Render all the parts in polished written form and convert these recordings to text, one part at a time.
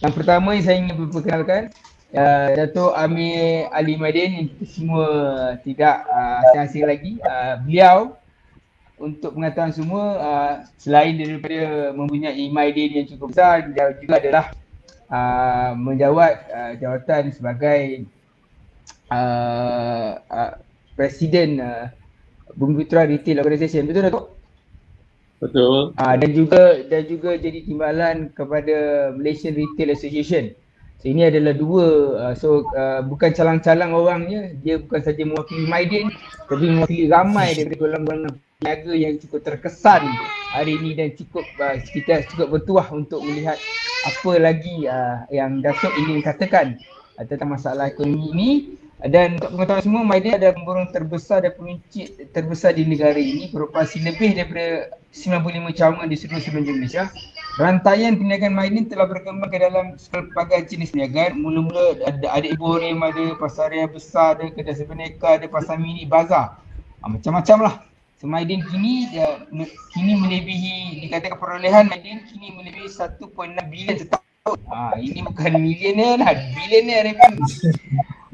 Yang pertama yang saya ingin memperkenalkan Datuk Amir Ali Maidin yang kita semua tidak asing lagi. Beliau untuk pengetahuan semua selain daripada mempunyai Maidin yang cukup besar, dia juga adalah menjawat jawatan sebagai Presiden Bumi Putra Retail Organisation. Betul Datuk? Betul. Dan juga jadi timbalan kepada Malaysian Retail Association. So ini adalah dua, bukan calang-calang orangnya, dia bukan saja mewakili Maidin, tapi mewakili ramai daripada golongan peniaga yang cukup terkesan hari ini dan kita cukup bertuah untuk melihat apa lagi yang Datuk ingin katakan tentang masalah ekonomi ini. Dan untuk pengetahuan semua, Maidin adalah pemborong terbesar dan peruncit terbesar di negara ini, beroperasi lebih daripada 95 cawangan di seluruh semenanjung Malaysia. Rantaian perniagaan Maidin telah berkembang ke dalam pelbagai jenis perniagaan. Mula-mula ada Iborim, ada pasar raya besar, ada kedai sebenarnya, ada pasar mini, bazar. Macam-macam lah. So Maidin kini melebihi, dikatakan perolehan Maidin kini melebihi 1.6 bilion setahun. Ini bukan milioner lah, bilioner pun.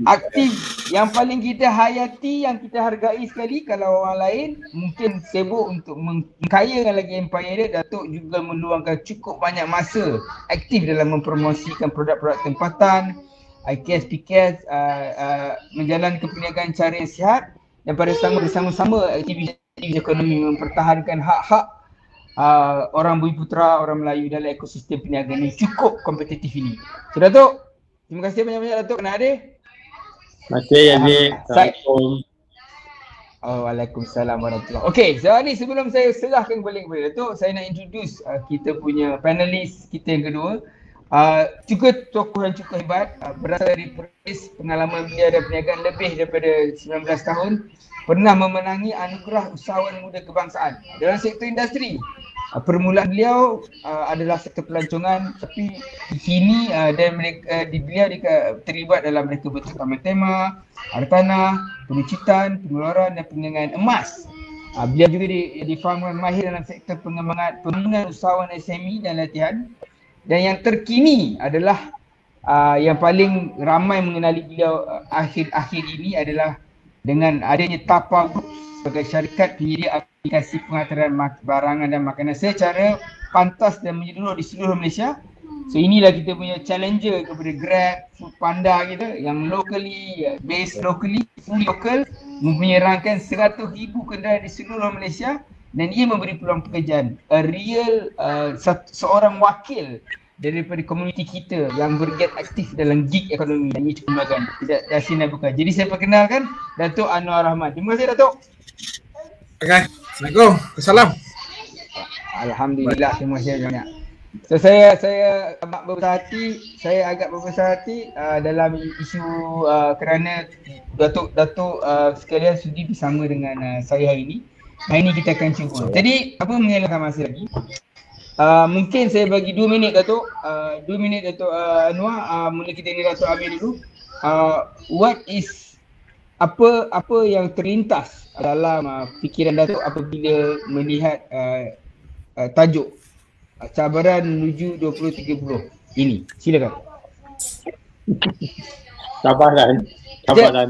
Aktif yang paling kita hayati, yang kita hargai sekali. Kalau orang lain mungkin sibuk untuk mengkayakan lagi empire dia, Datuk juga meluangkan cukup banyak masa aktif dalam mempromosikan produk-produk tempatan, IKS, PKS, menjalankan perniagaan cara yang sihat dan pada bersama-sama aktivitas ekonomi mempertahankan hak-hak orang Bumi Putra, orang Melayu dalam ekosistem perniagaan yang cukup kompetitif ini. So Datuk, terima kasih banyak-banyak Datuk kena hadir. Terima kasih Aziz. Assalamualaikum. Waalaikumsalam warahmatullahi. Okey, so ni sebelum saya serahkan balik kepada Datuk, saya nak introduce kita punya panelis kita yang kedua. Juga tokoh yang cukup hebat, berasal dari Perlis, pengalaman beliau dan perniagaan lebih daripada 19 tahun, pernah memenangi anugerah usahawan muda kebangsaan dalam sektor industri. Permulaan beliau adalah sektor pelancongan, tapi kini beliau terlibat dalam mereka bertukar tema, hartanah, peruncitan, pengeluaran dan pengembangan emas. Beliau juga difahamkan mahir dalam sektor pengembangan usahawan SME dan latihan. Dan yang terkini adalah yang paling ramai mengenali beliau akhir-akhir ini adalah dengan adanya Tapa Group sebagai syarikat penyedia aplikasi penghantaran barangan dan makanan secara pantas dan menyeluruh di seluruh Malaysia. So inilah kita punya challenger kepada Grab, Foodpanda kita yang based locally, full local, mempunyai rangkaian 100,000 kenderaan di seluruh Malaysia dan ia memberi peluang pekerjaan. Seorang wakil daripada komuniti kita yang bergiat aktif dalam gig ekonomi dan ia cukup membanggakan. Tidak asyik bukan. Jadi saya perkenalkan Datuk Anwar Rahman. Terima kasih Datuk. Okay. Assalamualaikum. Assalam. Alhamdulillah, terima kasih banyak. So saya agak berbesar hati dalam isu kerana Datuk sekalian sudi bersama dengan saya hari ini. Hari ini kita akan cuba. Jadi apa mengelakkan masa lagi? Mungkin saya bagi 2 minit Datuk. 2 minit Datuk Anwar. Mula kita dengan Datuk Amir dulu. Apa yang terlintas dalam fikiran Datuk apabila melihat tajuk cabaran menuju 2030 ini? Silakan. Cabaran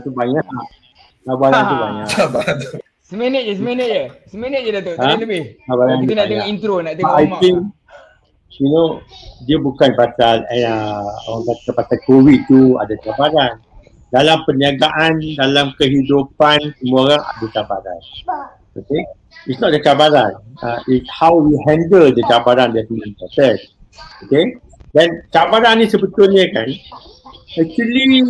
tu banyak. Cabaran tu banyak. Seminit je Datuk. Tak lebih. Kita nak tengok intro, nak tengok I think, dia bukan pasal orang kata pasal COVID tu ada cabaran. Dalam perniagaan, dalam kehidupan, semua orang ada cabaran. Okay? It's not the cabaran. It's how we handle the cabaran that we important. Okay? Dan cabaran ni sebetulnya kan, actually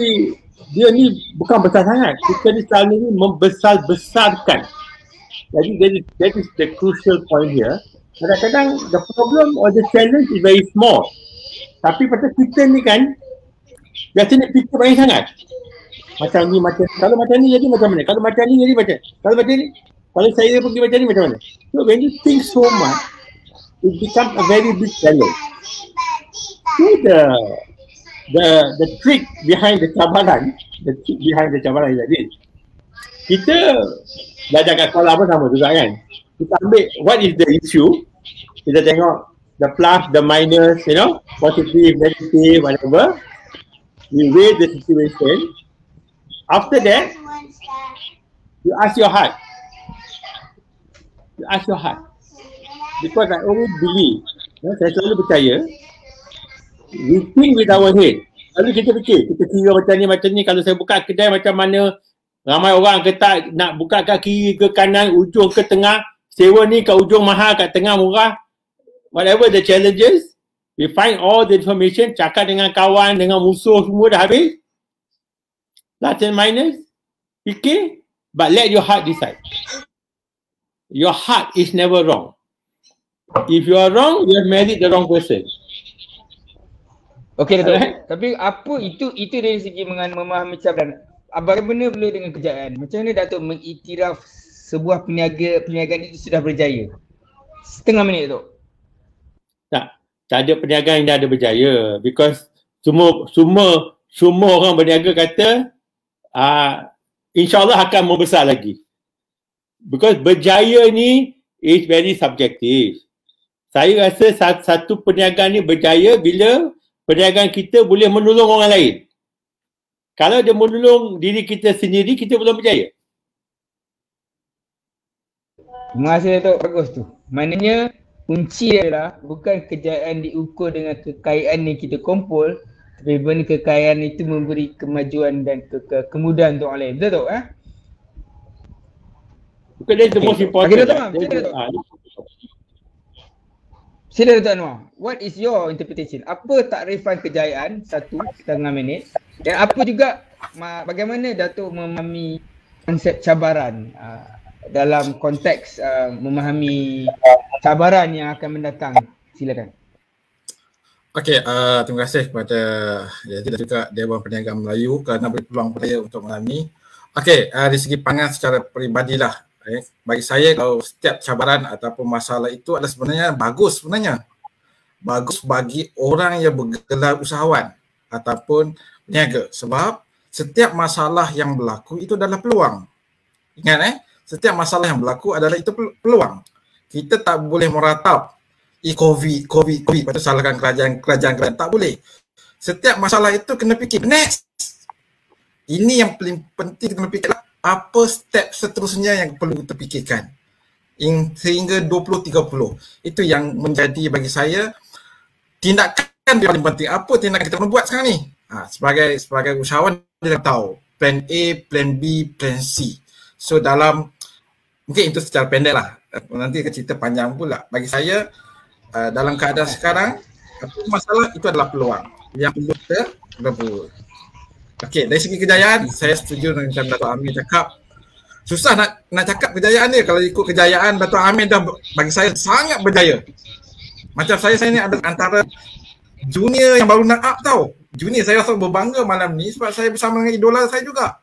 dia ni bukan besar sangat. Kita ni selalu ni membesar-besarkan. Jadi that is the crucial point here. Kadang-kadang the problem or the challenge is very small. Tapi pasal kita ni kan, biasanya fikir banyak sangat. Macam ni, kalau macam ni jadi macam mana? Kalau macam ni jadi macam, kalau macam ni, kalau saya pergi macam ni macam mana? So when you think so much, it becomes a very big challenge. So the trick behind the cabaran is like this. Kita belajar kat sekolah pun sama juga kan. Kita ambil what is the issue, kita tengok the plus, the minus, positive, negative, whatever. You weigh the situation. After that, you ask your heart. You ask your heart. Because I always believe, saya selalu percaya, we think with our head. Lalu kita fikir, kita kira macam ni, kalau saya buka kedai macam mana, ramai orang kata nak buka kat kiri ke kanan, ujung ke tengah, sewa ni kat ujung mahal, kat tengah murah. Whatever the challenges, we find all the information, cakap dengan kawan, dengan musuh semua dah habis. Plus and minus, fikir, but let your heart decide. Your heart is never wrong. If you are wrong, you have married the wrong person. Okey, Datuk. Tapi apa itu dari segi memahami cabaran. Bagaimana pula dengan kejayaan? Macam mana Datuk mengiktiraf sebuah perniagaan itu sudah berjaya? Setengah minit, Datuk. Tak ada perniagaan yang dah ada berjaya, because semua orang berniaga kata insyaAllah akan membesar lagi. Because berjaya ni is very subjective. Saya rasa satu perniagaan ni berjaya bila perniagaan kita boleh menolong orang lain. Kalau dia menolong diri kita sendiri, kita belum berjaya. Terima kasih, Datuk. Bagus tu. Maknanya kunci adalah bukan kejayaan diukur dengan kekayaan yang kita kumpul, tapi bagaimana kekayaan itu memberi kemajuan dan kemudahan untuk orang lain. Betul tak? Bukan that's the most important. Okay, Datuk. Sila Datuk Anwar. What is your interpretation? Apa takrifan kejayaan? 1.5 minit. Dan apa juga bagaimana Datuk memahami konsep cabaran dalam konteks memahami cabaran yang akan mendatang. Silakan. Okey, terima kasih kepada Yazid dan juga Dewan Perniagaan Melayu kerana beri peluang kepada saya untuk mengalami. Okey, dari segi pandangan secara peribadilah, bagi saya kalau setiap cabaran ataupun masalah itu adalah sebenarnya bagus sebenarnya. Bagus bagi orang yang bergelar usahawan ataupun peniaga, sebab setiap masalah yang berlaku itu adalah peluang. Ingat setiap masalah yang berlaku adalah itu peluang. Kita tak boleh meratap COVID, lepas tu salahkan kerajaan, tak boleh. Setiap masalah itu kena fikir, next. Ini yang paling penting kena fikir, apa step seterusnya yang perlu kita fikirkan. Sehingga 2030. Itu yang menjadi bagi saya tindakan yang paling penting. Apa tindakan kita perlu buat sekarang ni? Sebagai usahawan, dia tahu plan A, plan B, plan C. So mungkin itu secara pendek lah. Nanti cerita panjang pula. Bagi saya, dalam keadaan sekarang, apa masalah itu adalah peluang yang perlu kita rebut. Okey, dari segi kejayaan, saya setuju dengan macam Datuk Amir cakap. Susah nak cakap kejayaan dia. Kalau ikut kejayaan, Datuk Amir dah bagi saya sangat berjaya. Macam saya ni ada antara junior yang baru nak up tau. Junior, saya rasa berbangga malam ni sebab saya bersama dengan idola saya juga.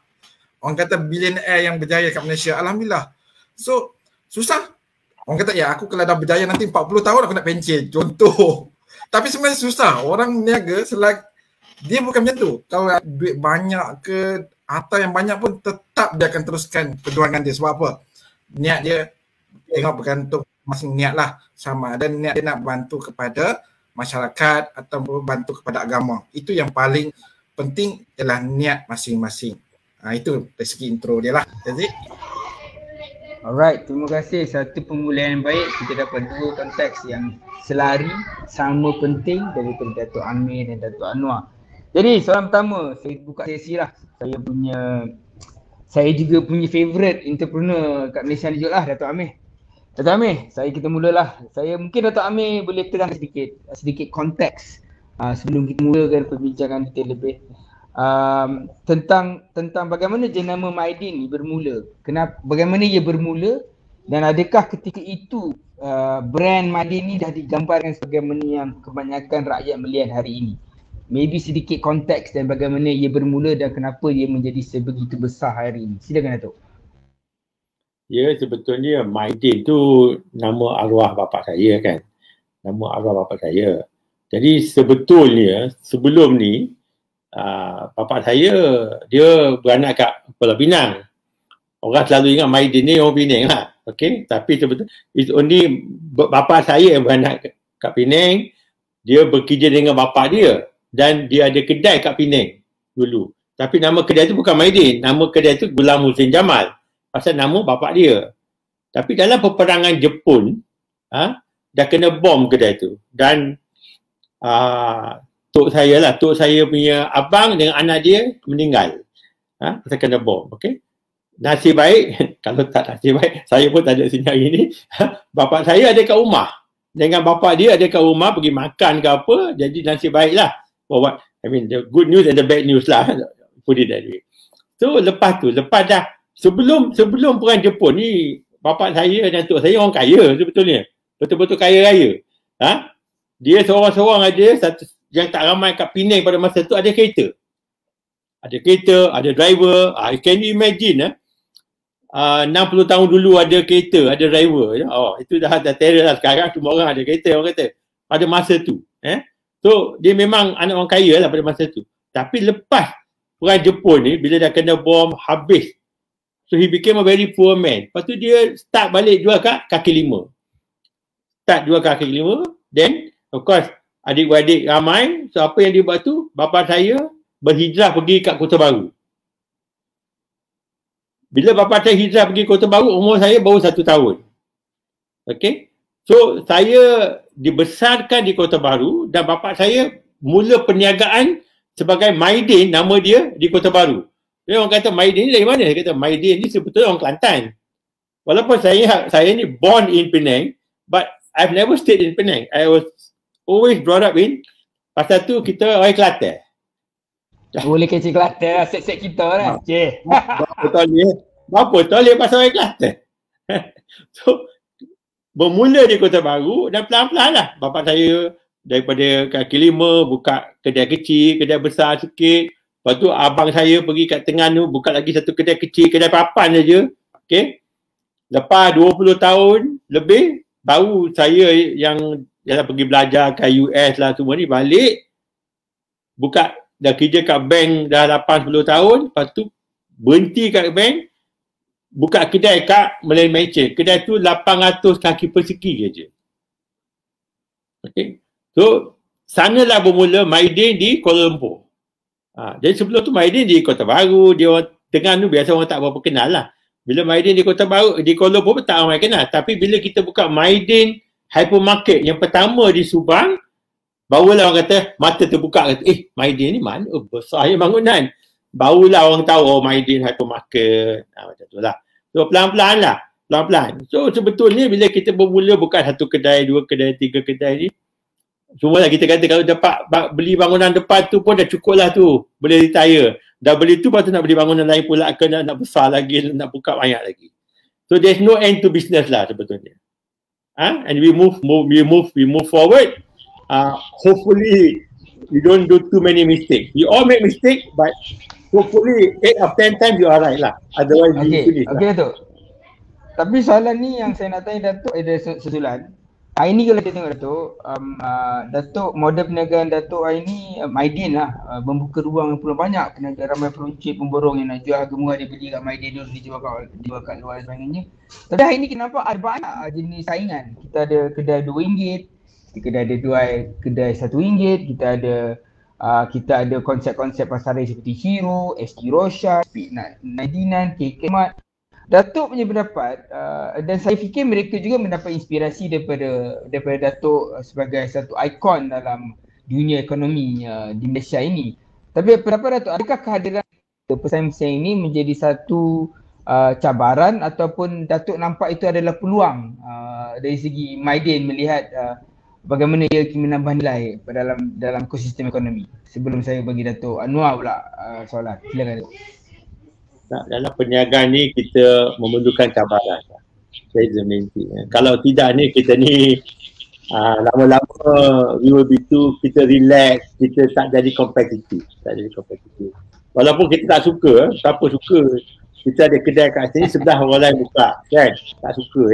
Orang kata billionaire yang berjaya kat Malaysia. Alhamdulillah. So, susah. Orang kata, ya aku kalau dah berjaya nanti 40 tahun aku nak pencen. Contoh. Tapi sebenarnya susah. Orang niaga dia bukan macam tu. Kalau duit banyak ke, harta yang banyak pun tetap dia akan teruskan perjuangan dia. Sebab apa? Niat dia tengok bergantung masing niat lah. Sama ada niat dia nak bantu kepada masyarakat atau bantu kepada agama. Itu yang paling penting ialah niat masing-masing. Itu dari segi intro dia lah. Jadi Alright, terima kasih. Satu permulaan yang baik. Kita dapat dua konteks yang selari, sama penting daripada Datuk Amir dan Datuk Anwar. Jadi soalan pertama, saya buka sesi lah. Saya juga punya favourite entrepreneur kat Malaysia ni juga lah, Datuk Amir. Datuk Amir, kita mulalah. Mungkin Datuk Amir boleh terang sedikit konteks sebelum kita mulakan perbincangan kita lebih. Tentang bagaimana jenama Mydin ni bermula, bagaimana ia bermula, dan adakah ketika itu brand Mydin ni dah digambarkan sebagaimana yang kebanyakan rakyat melihat hari ini. Maybe sedikit konteks dan bagaimana ia bermula dan kenapa ia menjadi sebegitu besar hari ini. Silakan Datuk. Ya, sebetulnya Mydin tu nama arwah bapa saya kan. Nama arwah bapa saya. Jadi sebetulnya sebelum ni bapa saya dia beranak kat Pulau Pinang. Orang selalu ingat Mydin ni orang Penang lah. Okay? Tapi sebetulnya it's only bapa saya yang beranak kat Penang, dia bekerja dengan bapa dia dan dia ada kedai kat Penang dulu. Tapi nama kedai tu bukan Maidin, nama kedai tu Ghulam Hussein Jamal. Pasal nama bapa dia. Tapi dalam peperangan Jepun, dah kena bom kedai tu. Dan tok saya punya abang dengan anak dia meninggal. Pasal kena bom, okey. Nasib baik, kalau tak nasib baik, saya pun tak ada sini hari ni. Bapa saya ada kat rumah. Dengan bapa dia ada kat rumah pergi makan ke apa, jadi nasib baik lah. I mean, the good news and the bad news lah. Put it that way. So lepas dah sebelum perang Jepun ni, bapa saya dan tok saya orang kaya sebetulnya. Betul-betul kaya raya. Dia seorang-seorang ada yang tak ramai kat Penang pada masa tu ada kereta. Ada kereta, ada driver. Can you imagine 60 tahun dulu ada kereta, ada driver. Itu dah terror lah. Sekarang semua orang ada kereta, orang kata. Pada masa tu. So dia memang anak orang kaya lah pada masa tu. Tapi lepas perang Jepun ni, bila dah kena bom, habis. So he became a very poor man. Lepas tu dia start balik jual kat kaki lima. Then of course adik-beradik ramai. So apa yang dia buat tu, bapa saya berhijrah pergi kat Kota Baru. Bila bapa saya hijrah pergi Kota Baru, umur saya baru 1 tahun. Okay. So saya dibesarkan di Kota Baru dan bapa saya mula perniagaan sebagai Maidin, nama dia di Kota Baru. Dia orang kata Maidin ni dari mana? Dia kata Maidin ni sebetulnya orang Kelantan. Walaupun saya ni born in Penang, but I've never stayed in Penang. I was always brought up in, pasal tu kita orang Kelantan. Boleh kecil Kelantan lah, set-set kita lah. Berapa toleh pasal orang Kelantan. So, bermula di Kota Baru dan pelan-pelan lah. Bapa saya daripada kaki lima buka kedai kecil, kedai besar sikit. Lepas tu abang saya pergi kat Terengganu buka lagi satu kedai kecil, kedai papan saja. Okay. Lepas 20 tahun lebih, baru saya yang pergi belajar kat US lah semua ni balik. Buka, dah kerja kat bank dah 8-10 tahun. Lepas tu berhenti kat bank. Buka kedai kat Malayan Mansion. Kedai tu 800 kaki persegi je. Okay. So, sanalah bermula Maidin di Kuala Lumpur. Jadi sebelum tu Maidin di Kota Baru, dia orang Terengganu biasa orang tak berapa kenal lah. Bila Maidin di Kota Baru, di Kuala Lumpur tak ramai kenal. Tapi bila kita buka Maidin Hypermarket yang pertama di Subang, barulah orang kata, mata terbuka, kata, Maidin ni mana? Besar je bangunan. Barulah orang tahu, Maidin Hypermarket. Macam tu lah. So pelan-pelan lah. Pelan-pelan. So sebetulnya bila kita bermula buka 1 kedai, 2 kedai, 3 kedai ni, semualah kita kata kalau dapat beli bangunan depan tu pun dah cukup lah tu. Boleh retire. Dah beli tu lepas tu nak beli bangunan lain pula ke nak besar lagi, nak buka banyak lagi. So there's no end to business lah sebetulnya. And we move forward. Hopefully you don't do too many mistakes. We all make mistakes, but hopefully 8 of 10 times you are right lah. Otherwise we finish lah. Okay Datuk. Tapi soalan ni yang saya nak tanya Datuk ada susulan. Hari ni kalau kita tengok Datuk, model perniagaan Datuk hari ni Maidin lah, membuka ruang yang pula banyak. Peniaga ramai peruncit, pemborong yang nak jual harga murah dia beli kat Maidin dulu, dijual kat luar dan sebagainya. Tapi hari ni kenapa ada banyak jenis saingan. Kita ada kedai RM2, kita ada kedai RM1, kita ada konsep-konsep pasaran seperti Hero, ST Rosyad, Nadinan, KK Mart. Datuk punya pendapat dan saya fikir mereka juga mendapat inspirasi daripada Datuk sebagai satu ikon dalam dunia ekonomi di Malaysia ini. Tapi pendapat Datuk, adakah kehadiran pesaing-pesaing ini menjadi satu cabaran ataupun Datuk nampak itu adalah peluang dari segi Maidin melihat bagaimana ia menambah nilai dalam ekosistem ekonomi? Sebelum saya bagi Datuk Anwar pula soalan. Silakan Datuk. Dalam perniagaan ni kita memerlukan cabaran. Saya the main thing. Kalau tidak ni kita ni lama-lama we will be too, kita relax, kita tak jadi kompetitif. Walaupun kita tak suka, siapa suka kita ada kedai kat sini sebelah orang lain buka, kan? Tak suka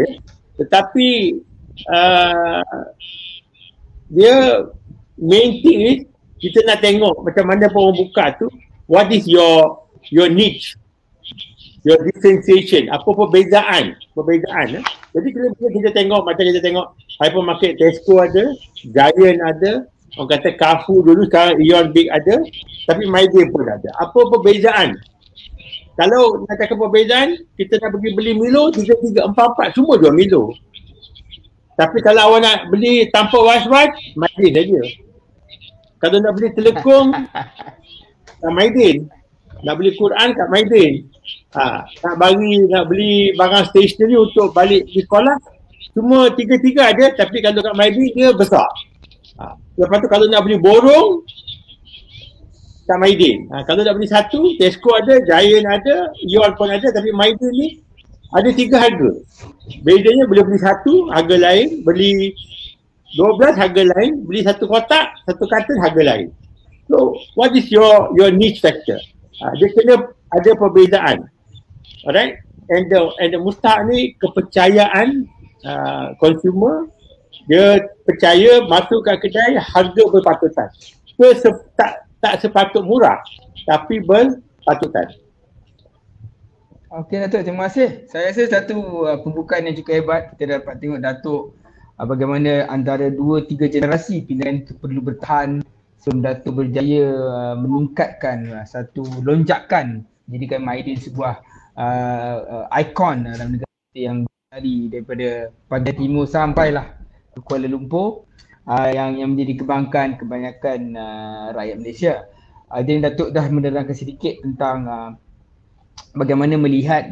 Tetapi dia main thing ni kita nak tengok macam mana orang buka tu, what is your niche. your differentiation, apa perbezaan. Jadi bila kita tengok, macam kita tengok hypermarket, Tesco ada, Giant ada, orang kata Carrefour dulu, sekarang Aeon Big ada, tapi Mydin pun ada. Apa perbezaan? Kalau nak cakap perbezaan, kita nak pergi beli Milo, 3, 4, 4 semua jual Milo. Tapi kalau awak nak beli tanpa was-was, Mydin saja. Kalau nak beli telekung, kat Mydin. Nak beli Quran kat Mydin. Nak beli barang stationery untuk balik di sekolah, semua tiga-tiga ada, tapi kalau kat Mydin dia besar. Lepas tu kalau nak beli borong kat Mydin. Kalau nak beli satu, Tesco ada, Giant ada, Aeon pun ada, tapi Mydin ni ada 3 harga. Bedanya boleh beli satu, harga lain, beli 12 harga lain, beli satu kotak, satu karton harga lain. So, what is your niche factor? Dia kena ada perbezaan. Alright? And the mustahak ni kepercayaan consumer, dia percaya masuk kat kedai harga berpatutan. Tak sepatut murah, tapi berpatutan. Okey Datuk, terima kasih. Saya rasa satu pembukaan yang cukup hebat. Kita dapat tengok Datuk bagaimana antara 2-3 generasi pilihan itu perlu bertahan sebelum Datuk berjaya meningkatkan satu lonjakan, jadikan Mydin sebuah ikon dalam negara yang berlari daripada pantai timur sampailah ke Kuala Lumpur, yang menjadi kebanggaan kebanyakan rakyat Malaysia. Jadi Datuk dah menerangkan sedikit tentang bagaimana melihat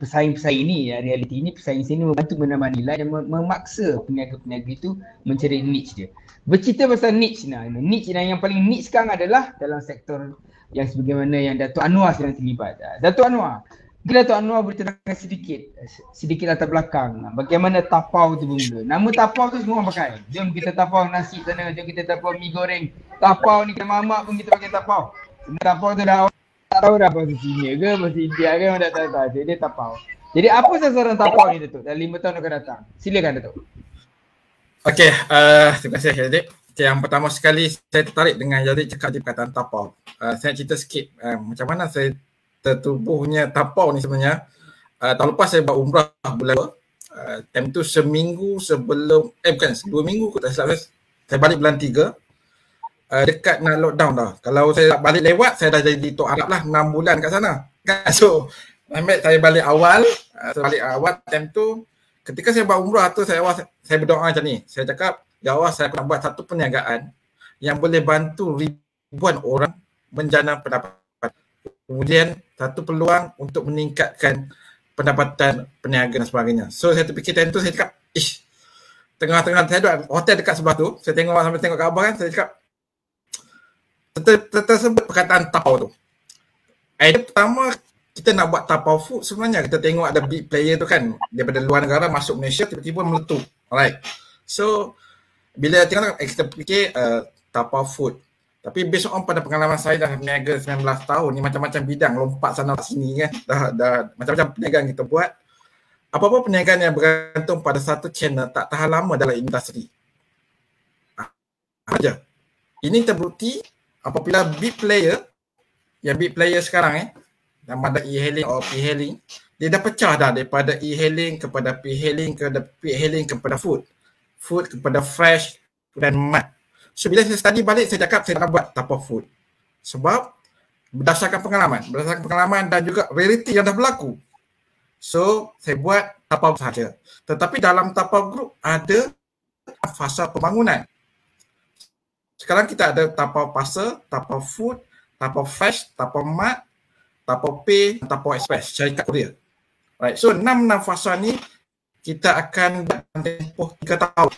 pesaing-pesaing ini, realiti ini, pesaing sini membantu menambah nilai dan memaksa peniaga-peniaga itu mencari niche dia. Bercerita pasal niche yang paling niche sekarang adalah dalam sektor yang sebagaimana yang Datuk Anwar sedang terlibat. Datuk Anwar boleh terangkan sedikit latar belakang bagaimana tapau tu bermula. Nama tapau tu semua orang pakai. Jom kita tapau nasi sana, jom kita tapau mi goreng. Tapau ni kita mamak pun kita pakai tapau. Tapau tu dah tak tahu dah bahasa Cina ke, bahasa India ke, orang tak tahu. Dia tapau. Jadi apa sasaran tapau ni Datuk dalam 5 tahun akan datang? Silakan Datuk. Okey, terima kasih Yazid. Okay, yang pertama sekali saya tertarik dengan Yazid cakap di perkataan tapau. Saya cerita sikit macam mana saya tertubuhnya tapau ni sebenarnya. Tahun lepas saya buat umrah bulan 2. Time tu seminggu sebelum, 2 minggu kot tak silap saya balik bulan 3. Dekat nak lockdown dah. Kalau saya balik lewat, saya dah jadi Tok Arab lah 6 bulan kat sana. So, saya balik awal, time tu, ketika saya buat umrah tu, saya berdoa macam ni. Saya cakap, ya Allah, saya nak buat satu perniagaan yang boleh bantu ribuan orang menjana pendapatan. Kemudian, satu peluang untuk meningkatkan pendapatan peniaga dan sebagainya. So, saya terfikir time tu, saya cakap, tengah-tengah saya duduk hotel dekat sebelah tu, saya sambil tengok khabar kan, saya cakap, tersebut perkataan tapau tu. Idea pertama, kita nak buat tapau food, sebenarnya kita tengok ada big player tu kan, daripada luar negara masuk Malaysia tiba-tiba meletup. Alright. So bila tengok kita fikir tapau food. Tapi based on pada pengalaman saya dah berniaga 19 tahun ni, macam-macam bidang lompat sana sini kan. Dah macam-macam perniagaan kita buat. Apa-apa perniagaan yang bergantung pada satu channel tak tahan lama dalam industri. Aja. Ini terbukti apabila big player sekarang nama ada e-hailing atau p-hailing, dia dah pecah dah daripada e-hailing kepada p-hailing kepada food kepada fresh dan mat. So bila saya study balik, saya cakap saya nak buat tapau food sebab berdasarkan pengalaman dan juga reality yang dah berlaku. So saya buat tapau sahaja, tetapi dalam tapau group ada fasa pembangunan. Sekarang kita ada tapau pasar, tapau food, tapau fresh, tapau mat, tapau pay, tapau express, syarikat kurier. Right. So 6 fasa ni kita akan tempoh 3 tahun.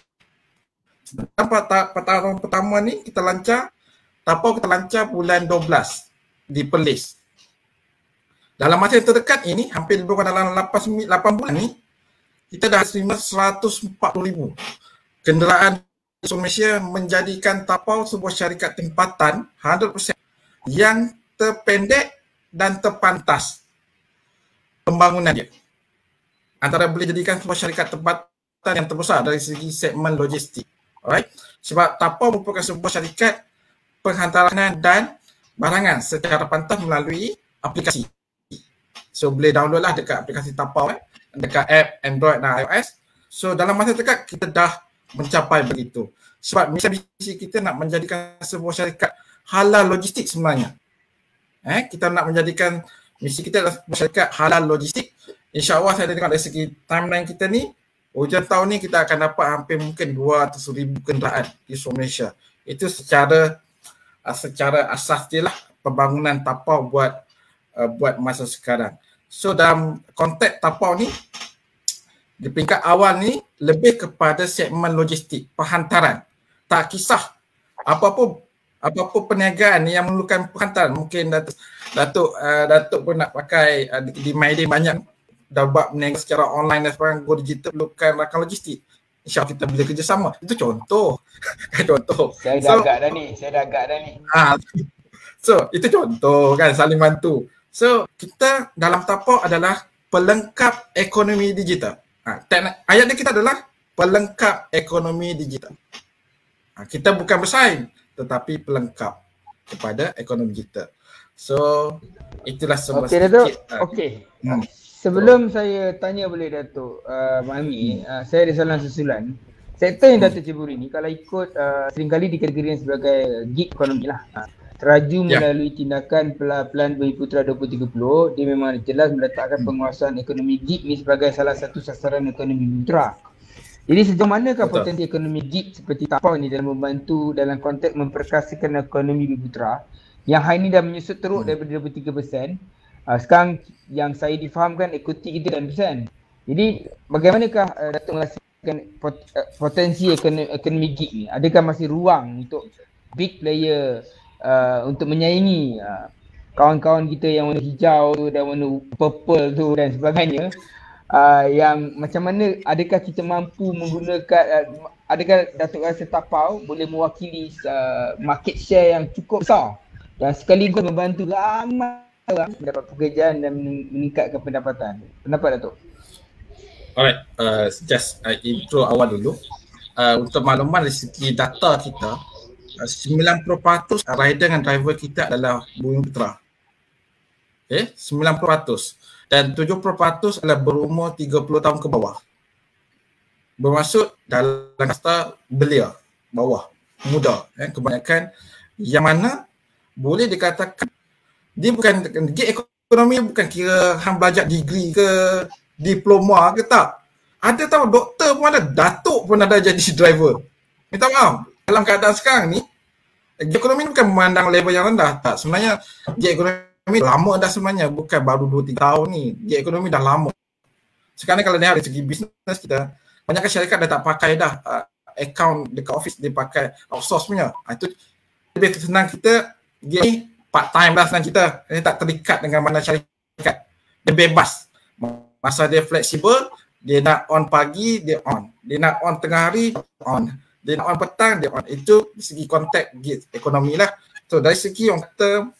Tahun pertama ni kita lancar bulan 12 di Perlis. Dalam masa yang terdekat ini, hampir lebih kurang dalam 8 bulan ni, kita dah terima 140,000 kenderaan Malaysia, menjadikan tapau sebuah syarikat tempatan 100% yang terpendek dan terpantas pembangunan dia. Antara boleh jadikan sebuah syarikat tempatan yang terbesar dari segi segmen logistik. Alright? Sebab tapau merupakan sebuah syarikat penghantaran dan barangan secara pantas melalui aplikasi. So boleh download lah dekat aplikasi Tapau dekat app Android dan iOS. So dalam masa dekat kita dah mencapai begitu. Sebab misi kita nak menjadikan sebuah syarikat halal logistik sebenarnya. Kita nak menjadikan misi kita adalah sebuah syarikat halal logistik. InsyaAllah saya tengok dari segi timeline kita ni, hujung tahun ni kita akan dapat hampir mungkin 200,000 kenderaan di seluruh Malaysia. Itu secara asas dia lah pembangunan Tapau buat masa sekarang. So dalam konteks Tapau ni, di peringkat awal ni lebih kepada segmen logistik, perhantaran. Tak kisah apa-apa perniagaan yang memerlukan perhantaran. Mungkin Datuk pun nak pakai di MyDay banyak dah buat perniagaan secara online dan sekarang go digital perlukan rakan logistik. InsyaAllah kita boleh kerjasama. Itu contoh. Contoh. Saya dah agak dah ni. So itu contoh kan, saling bantu. So kita dalam Tapau adalah pelengkap ekonomi digital. Ayat dia kita adalah pelengkap ekonomi digital. Kita bukan bersaing tetapi pelengkap kepada ekonomi digital. So itulah semua Datuk. Okey. Sebelum saya tanya boleh Datuk Mahmi, saya ada soalan susulan. Sektor yang Datuk ceburi ni kalau ikut seringkali dikategorikan sebagai gig ekonomi lah. Teraju melalui tindakan Plan Bumi-Putera 2030, dia memang jelas meletakkan penguasaan ekonomi gig ni sebagai salah satu sasaran ekonomi Bumi-Putera. Jadi sejauh manakah potensi ekonomi gig seperti Tapau ni dalam membantu dalam konteks memperkasakan ekonomi Bumi-Putera yang hari ni dah menyusut teruk daripada 23%. Sekarang yang saya difahamkan ekuiti kita 9%. Jadi bagaimanakah Datuk merasakan potensi ekonomi gig ni? Adakah masih ruang untuk big player untuk menyaingi kawan-kawan kita yang warna hijau tu dan warna purple tu dan sebagainya, yang macam mana, adakah kita mampu menggunakan, adakah Datuk rasa Tapau boleh mewakili market share yang cukup besar dan sekaligus membantu ramai orang mendapat pekerjaan dan meningkatkan pendapatan? Pendapat Datuk? Alright, just intro awal dulu. Untuk makluman dari segi data kita, 90% rider dan driver kita adalah Bumi-Putera. Okay, 90%. Dan 70% adalah berumur 30 tahun ke bawah. Bermaksud dalam kasta belia, bawah, muda. Kebanyakan yang mana boleh dikatakan dia bukan gig ekonomi, bukan kira hang belajar degree ke diploma ke tak. Ada tahu doktor pun ada, datuk pun ada jadi driver. Minta maaf. Dalam keadaan sekarang ni, gig ekonomi bukan memandang level yang rendah. Tak, sebenarnya gig ekonomi lama dah sebenarnya. Bukan baru 2-3 tahun ni. Gig ekonomi dah lama. Sekarang kalau dari segi bisnes kita, banyak syarikat dah tak pakai dah account dekat office, dia pakai outsource punya. Itu lebih senang kita, gig ni part time lah senang kita. Dia tak terikat dengan mana syarikat. Dia bebas. Masa dia fleksibel, dia nak on pagi, dia on. Dia nak on tengah hari, on. Dia nak on petang, dia on. Itu segi konteks gig ekonomi lah. So dari segi yang kata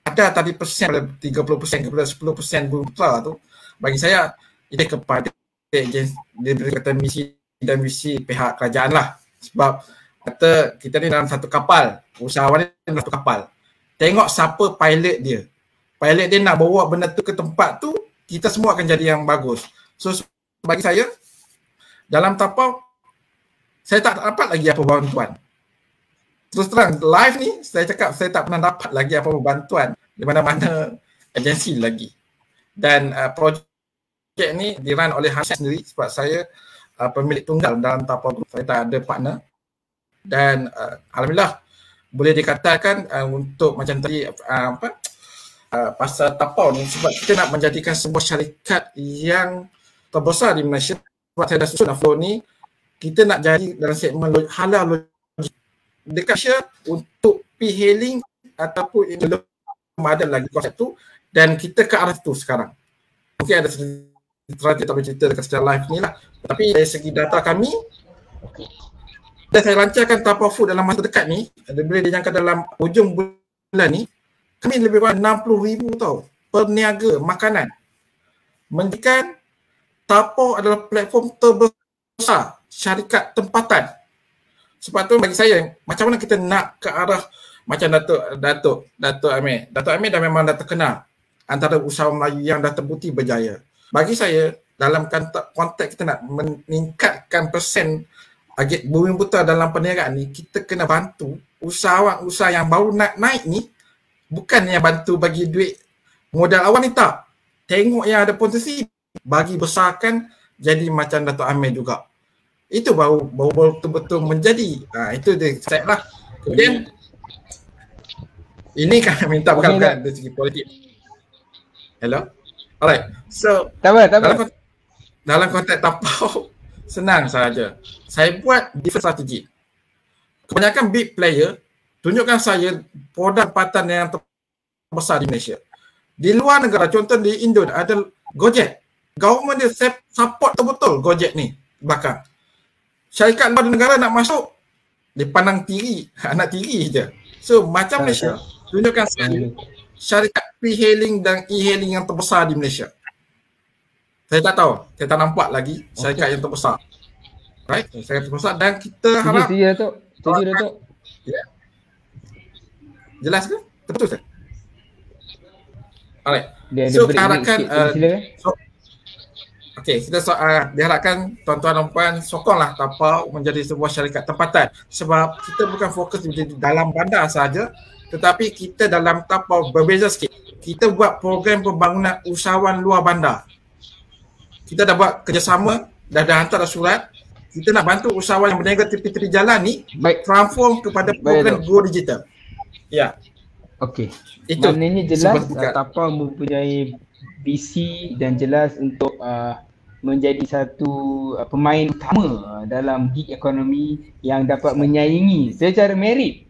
ada tadi persen pada 30% kepada 10% Bumi-Putera tu, bagi saya itu kepada agensi, dia kata misi dan visi pihak kerajaan lah. Sebab kata kita ni dalam satu kapal, usahawan ni dalam satu kapal. Tengok siapa pilot dia. Pilot dia nak bawa benda tu ke tempat tu, kita semua akan jadi yang bagus. So bagi saya, dalam Tapau, saya tak dapat lagi apa bantuan. Terus terang, live ni saya cakap saya tak pernah dapat lagi apa bantuan di mana-mana agensi lagi. Dan projek ni dirun oleh Hashim sendiri sebab saya pemilik tunggal dalam Tapau. Saya tak ada partner. Dan alhamdulillah boleh dikatakan untuk macam tadi pasal Tapau ni, sebab kita nak menjadikan sebuah syarikat yang terbesar di Malaysia. Sebab saya dah susun flow ni, kita nak jadi dalam segmen halal logik dekat Malaysia untuk e-hailing ataupun belum ada lagi konsep tu, dan kita ke arah tu sekarang. Mungkin ada strategi tak boleh cerita dekat secara live ni lah, tapi dari segi data kami, dan saya lancarkan Tapau Food dalam masa dekat ni, boleh dijangka dalam hujung bulan ni, kami lebih kurang 60,000 tau perniaga makanan. Menjadikan Tapau adalah platform terbesar syarikat tempatan. Sebab tu bagi saya, macam mana kita nak ke arah macam Datuk Amir. Datuk Amir dah memang dah terkenal. antara usahawan Melayu yang dah terbukti berjaya. Bagi saya, dalam konteks kita nak meningkatkan persen bumi buta dalam perniagaan ni, kita kena bantu usahawan-usaha yang baru nak naik ni, bukan yang bantu bagi duit modal awal ni, tak. Tengok yang ada potensi, bagi besarkan jadi macam Dato' Amir juga. Itu baru betul-betul menjadi. Itu dia set lah. Kemudian ini kan minta bukan dari segi politik. Hello? Alright. So dalam konteks tapau senang saja. Saya buat different strategi. Kebanyakan big player tunjukkan saya produk tempatan yang terbesar di Malaysia. Di luar negara, contoh di Indo ada Gojek. Government dia support betul-betul Gojek ni bakar. Syarikat luar negara nak masuk, dia pandang tiri, nak tiri je. So macam Malaysia, tunjukkan saya syarikat pre-hailing dan e-hailing yang terbesar di Malaysia. Saya tak tahu, saya tak nampak lagi syarikat yang terbesar. Right? Syarikat terbesar dan kita harap. Setuju Datuk. Setuju Datuk. Ya. Jelas ke? Betul tak? Alright. So kita harapkan kita diharapkan tuan-tuan dan puan sokonglah tapau menjadi sebuah syarikat tempatan, sebab kita bukan fokus di dalam bandar saja, tetapi kita dalam tapau berbeza sikit. Kita buat program pembangunan usahawan luar bandar. Kita dah buat kerjasama, dah hantar surat. Kita nak bantu usahawan yang berniaga tepi-tepi jalan ni transform kepada program Go Digital. Ya. Okey. Itu maknanya jelas tapau mempunyai visi dan jelas untuk menjadi satu pemain utama dalam gig ekonomi yang dapat menyaingi secara merit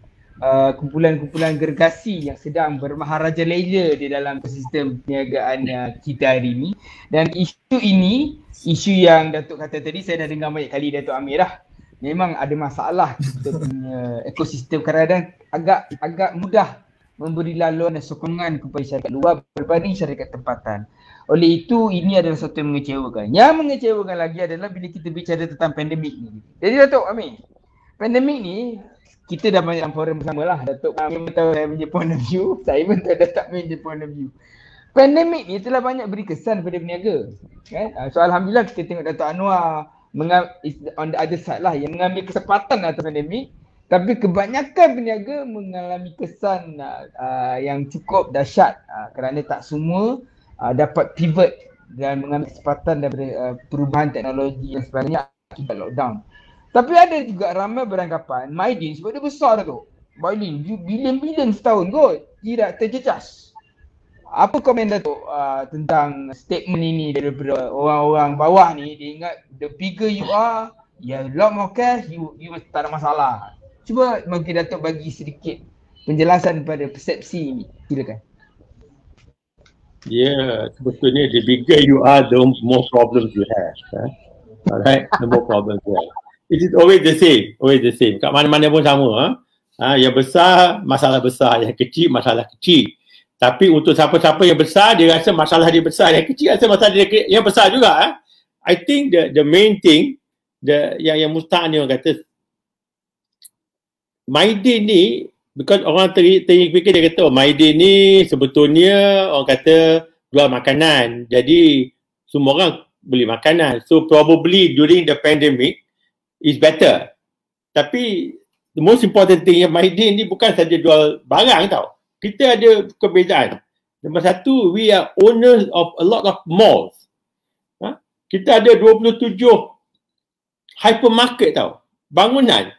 kumpulan-kumpulan gergasi yang sedang bermaharajalela di dalam ekosistem perniagaan kita hari ini. Dan isu ini, isu yang Datuk kata tadi, saya dah dengar banyak kali Datuk Amir dah. Memang ada masalah kita punya ekosistem kadang-kadang agak mudah memberi laluan dan sokongan kepada syarikat luar berbanding syarikat tempatan. Oleh itu, ini adalah satu yang mengecewakan. Yang mengecewakan lagi adalah bila kita bicara tentang pandemik ni. Jadi Datuk Amir, pandemik ni kita dah banyak dalam forum bersama lah. Datuk Amir tahu saya punya point of view, saya pun tahu Datuk Amir punya point of view. Pandemik ni telah banyak beri kesan kepada peniaga. Kan? So Alhamdulillah kita tengok Datuk Anwar on the other side lah, yang mengambil kesempatan atas pandemik. Tapi kebanyakan peniaga mengalami kesan yang cukup dahsyat kerana tak semua dapat pivot dan mengambil kesempatan daripada perubahan teknologi dan sebagainya akibat lockdown. Tapi ada juga ramai beranggapan Mydin sebab dia besar tu. Mydin bilion-bilion setahun kot, tidak terjejas. Apa komen Datuk tentang statement ini daripada orang-orang bawah ni? Dia ingat the bigger you are, you have a lot more cash, you tak ada masalah. Cuba mungkin Datuk bagi sedikit penjelasan pada persepsi ini. Silakan. Yeah, sebetulnya the bigger you are, the more problems you have. Alright, the more problems you have. It is always the same. Kat mana-mana pun sama. Yang besar, masalah besar. Yang kecil, masalah kecil. Tapi untuk siapa-siapa yang besar, dia rasa masalah dia besar. Yang kecil rasa masalah dia yang besar juga. I think the main thing, yang Mustaq ni orang kata, Mydin ni, because orang terfikir dia kata, Mydin ni sebetulnya orang kata jual makanan. Jadi semua orang beli makanan. So probably during the pandemic is better. Tapi the most important thing yang Mydin ni bukan saja jual barang tau. Kita ada perbezaan. Nombor satu, we are owners of a lot of malls. Kita ada 27 hypermarket tau. Bangunan.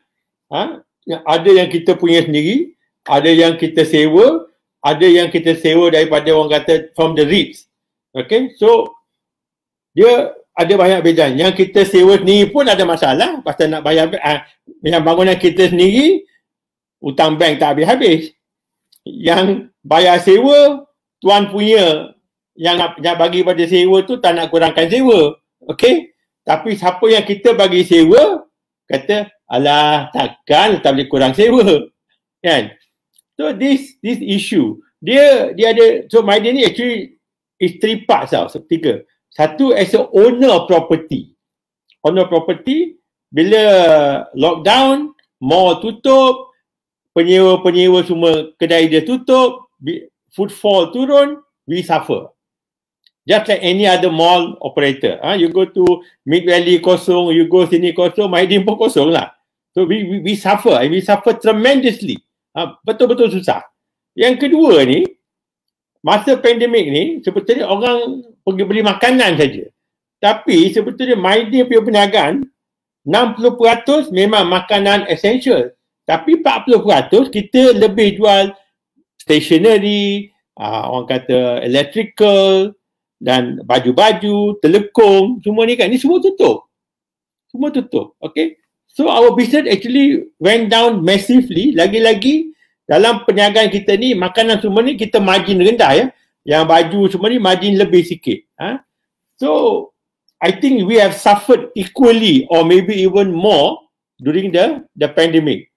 Ada yang kita punya sendiri, ada yang kita sewa, ada yang kita sewa daripada orang kata from the REITs. Okay, so dia ada banyak beza. Yang kita sewa sendiri pun ada masalah pasal nak bayar. Yang bangunan kita sendiri, hutang bank tak habis-habis. Yang bayar sewa, tuan punya yang nak bagi pada sewa tu tak nak kurangkan sewa. Okay, tapi siapa yang kita bagi sewa, kata, alah takkan tak boleh kurang sewa. Kan? So this issue, dia ada, so Mydin ni actually is 3 parts tau, tiga. Satu, as a owner of property. Owner property, bila lockdown, mall tutup, penyewa-penyewa semua kedai dia tutup, footfall turun, we suffer. Just like any other mall operator. You go to Mid Valley kosong, you go sini kosong, Maidin pun kosong lah. So we suffer, and we suffer tremendously. Betul-betul susah. Yang kedua ni, masa pandemik ni, sebetulnya orang pergi beli makanan saja. Tapi sebetulnya Maidin punya perniagaan, 60% memang makanan essential. Tapi 40% kita lebih jual stationery, orang kata electrical, dan baju-baju, telekong, semua ni kan, ni semua tutup. Semua tutup, okay? So our business actually went down massively. Lagi-lagi dalam perniagaan kita ni, makanan semua ni kita margin rendah ya. Yang baju semua ni margin lebih sikit. So I think we have suffered equally or maybe even more during the pandemic.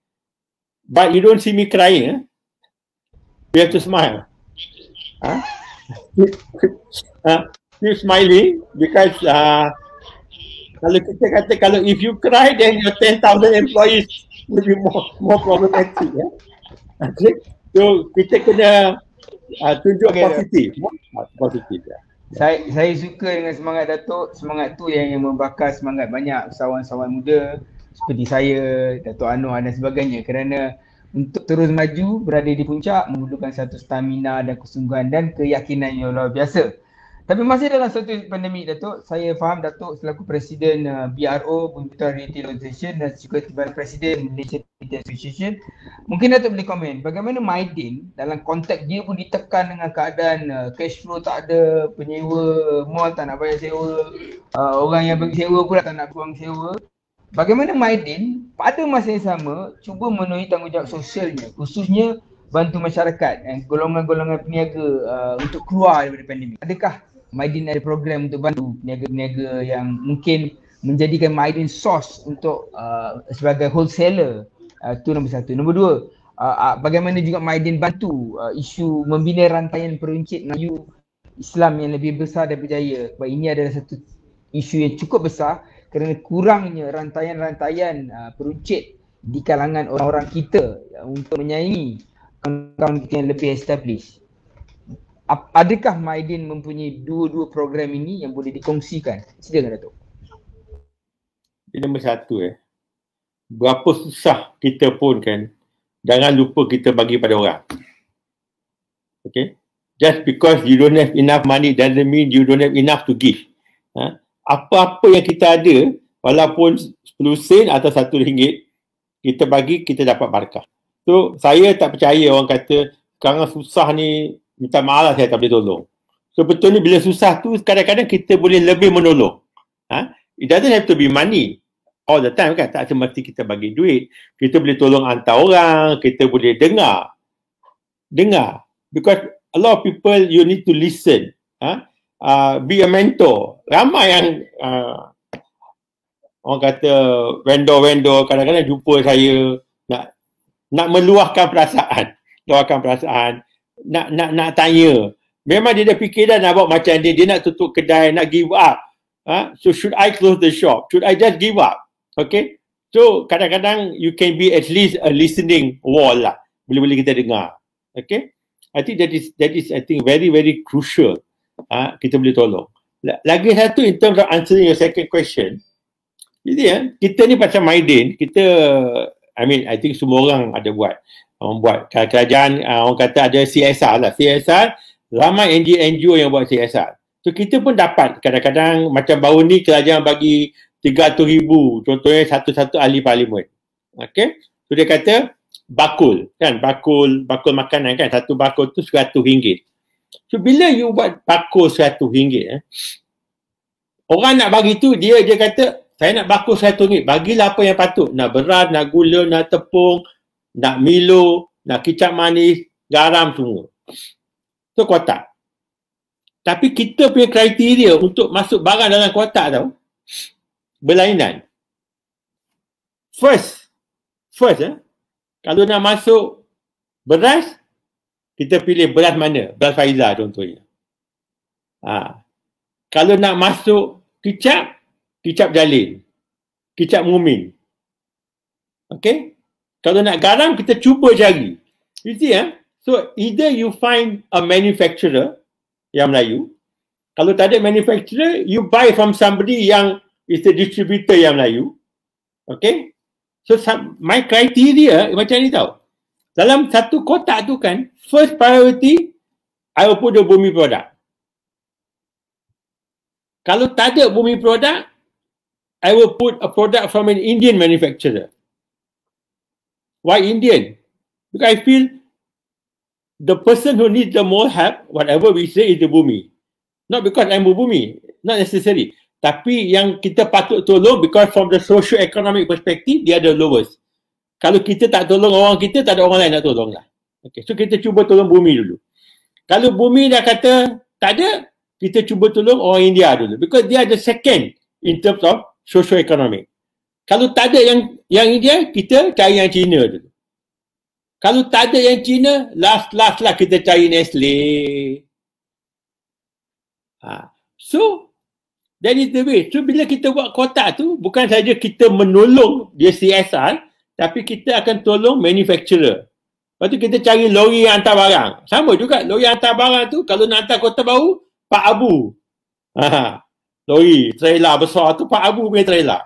But you don't see me crying. You have to smile. You're smiling because kalau kita kata kalau if you cry then your 10,000 employees will be more problematic. Okay? So kita kena tunjuk positif. Positif. Saya suka dengan semangat Datuk. Semangat tu yang membakar semangat banyak usahawan-usahawan muda seperti saya, Datuk Anwar dan sebagainya, kerana untuk terus maju berada di puncak memerlukan satu stamina dan kesungguhan dan keyakinan yang luar biasa. Tapi masih dalam satu pandemik Datuk, saya faham Datuk selaku Presiden BRO Bumiputra Retail Association dan juga Sebagai Presiden Malaysia Retail Association, mungkin Datuk boleh komen bagaimana Maidin dalam konteks dia pun ditekan dengan keadaan cash flow tak ada, penyewa mall tak nak bayar sewa, orang yang bagi sewa pula tak nak buang sewa. Bagaimana Maidin pada masa yang sama cuba memenuhi tanggungjawab sosialnya, khususnya bantu masyarakat dan golongan-golongan peniaga untuk keluar daripada pandemik. Adakah Maidin ada program untuk bantu peniaga-peniaga yang mungkin menjadikan Maidin source untuk sebagai wholesaler? Itu nombor satu. Nombor dua, bagaimana juga Maidin bantu isu membina rantaian peruncit Melayu Islam yang lebih besar dan berjaya. Sebab ini adalah satu isu yang cukup besar kerana kurangnya rantaian-rantaian peruncit di kalangan orang-orang kita untuk menyaingi kawan-kawan kita yang lebih established. Adakah Maidin mempunyai dua-dua program ini yang boleh dikongsikan? Silakan Datuk. Ini nombor satu berapa susah kita pun kan, jangan lupa kita bagi pada orang. Okay? Just because you don't have enough money doesn't mean you don't have enough to give. Apa-apa yang kita ada, walaupun 10 sen atau RM1, kita bagi, kita dapat barakah. So, saya tak percaya orang kata, sekarang susah ni, minta maaf lah saya tak boleh tolong. So, betulnya bila susah tu, kadang-kadang kita boleh lebih menolong. It doesn't have to be money all the time kan, tak semesti kita bagi duit. Kita boleh tolong hantar orang, kita boleh dengar. Because a lot of people, you need to listen. Be a mentor. Ramai yang orang kata vendor-vendor kadang-kadang jumpa saya nak meluahkan perasaan, nak tanya. Memang dia dah fikir dah nak buat macam dia nak tutup kedai, nak give up. So should I close the shop? Should I just give up? Okay? So kadang-kadang you can be at least a listening wall lah. Boleh-boleh kita dengar. Okay? I think that is I think very very crucial. Kita boleh tolong. Lagi satu in terms of answering your second question. Jadi kita ni pasal Maidin, kita I think semua orang ada buat. Orang buat kerajaan, orang kata ada CSR lah. CSR, ramai NGO yang buat CSR. So kita pun dapat kadang-kadang macam baru ni kerajaan bagi 300,000 contohnya satu-satu ahli parlimen. Okay? So dia kata bakul kan, bakul makanan kan, satu bakul tu RM100. So bila you buat bakul RM100, orang nak bagi tu dia kata saya nak bakul RM100, bagilah apa yang patut. Nak beras, nak gula, nak tepung, nak Milo, nak kicap manis, garam semua. So kotak. Tapi kita punya kriteria untuk masuk barang dalam kotak tau berlainan. First kalau nak masuk beras, kita pilih beras mana? Beras Faiza contohnya. Kalau nak masuk kicap Jalil, kicap Mumin. Okay? Kalau nak garam, kita cuba cari. You see, so either you find a manufacturer yang Melayu. Kalau tak ada manufacturer, you buy from somebody yang is a distributor yang Melayu. Okay? So my criteria macam ni tau. Dalam satu kotak tu kan, first priority, I will put the bumi product. Kalau tak ada bumi product, I will put a product from an Indian manufacturer. Why Indian? Because I feel the person who needs the more help, whatever we say, is the bumi. Not because I'm bumi, not necessary. Tapi yang kita patut tolong because from the socio-economic perspective, dia ada lowest. Kalau kita tak tolong orang kita, tak ada orang lain nak tolong lah. Okay, so kita cuba tolong bumi dulu. Kalau bumi dah kata tak ada, kita cuba tolong orang India dulu. Because dia ada second in terms of socio-economic. Kalau tak ada yang India, kita cari yang China dulu. Kalau tak ada yang China, last lah kita cari Nestle. So, that is the way. So, bila kita buat kotak tu, bukan saja kita menolong dia CSR, tapi kita akan tolong manufacturer. Lepas tu kita cari lori yang hantar barang. Sama juga, lori yang hantar barang tu, kalau nak hantar Kota Baru, Pak Abu. Lori, trailer besar tu, Pak Abu punya trailer.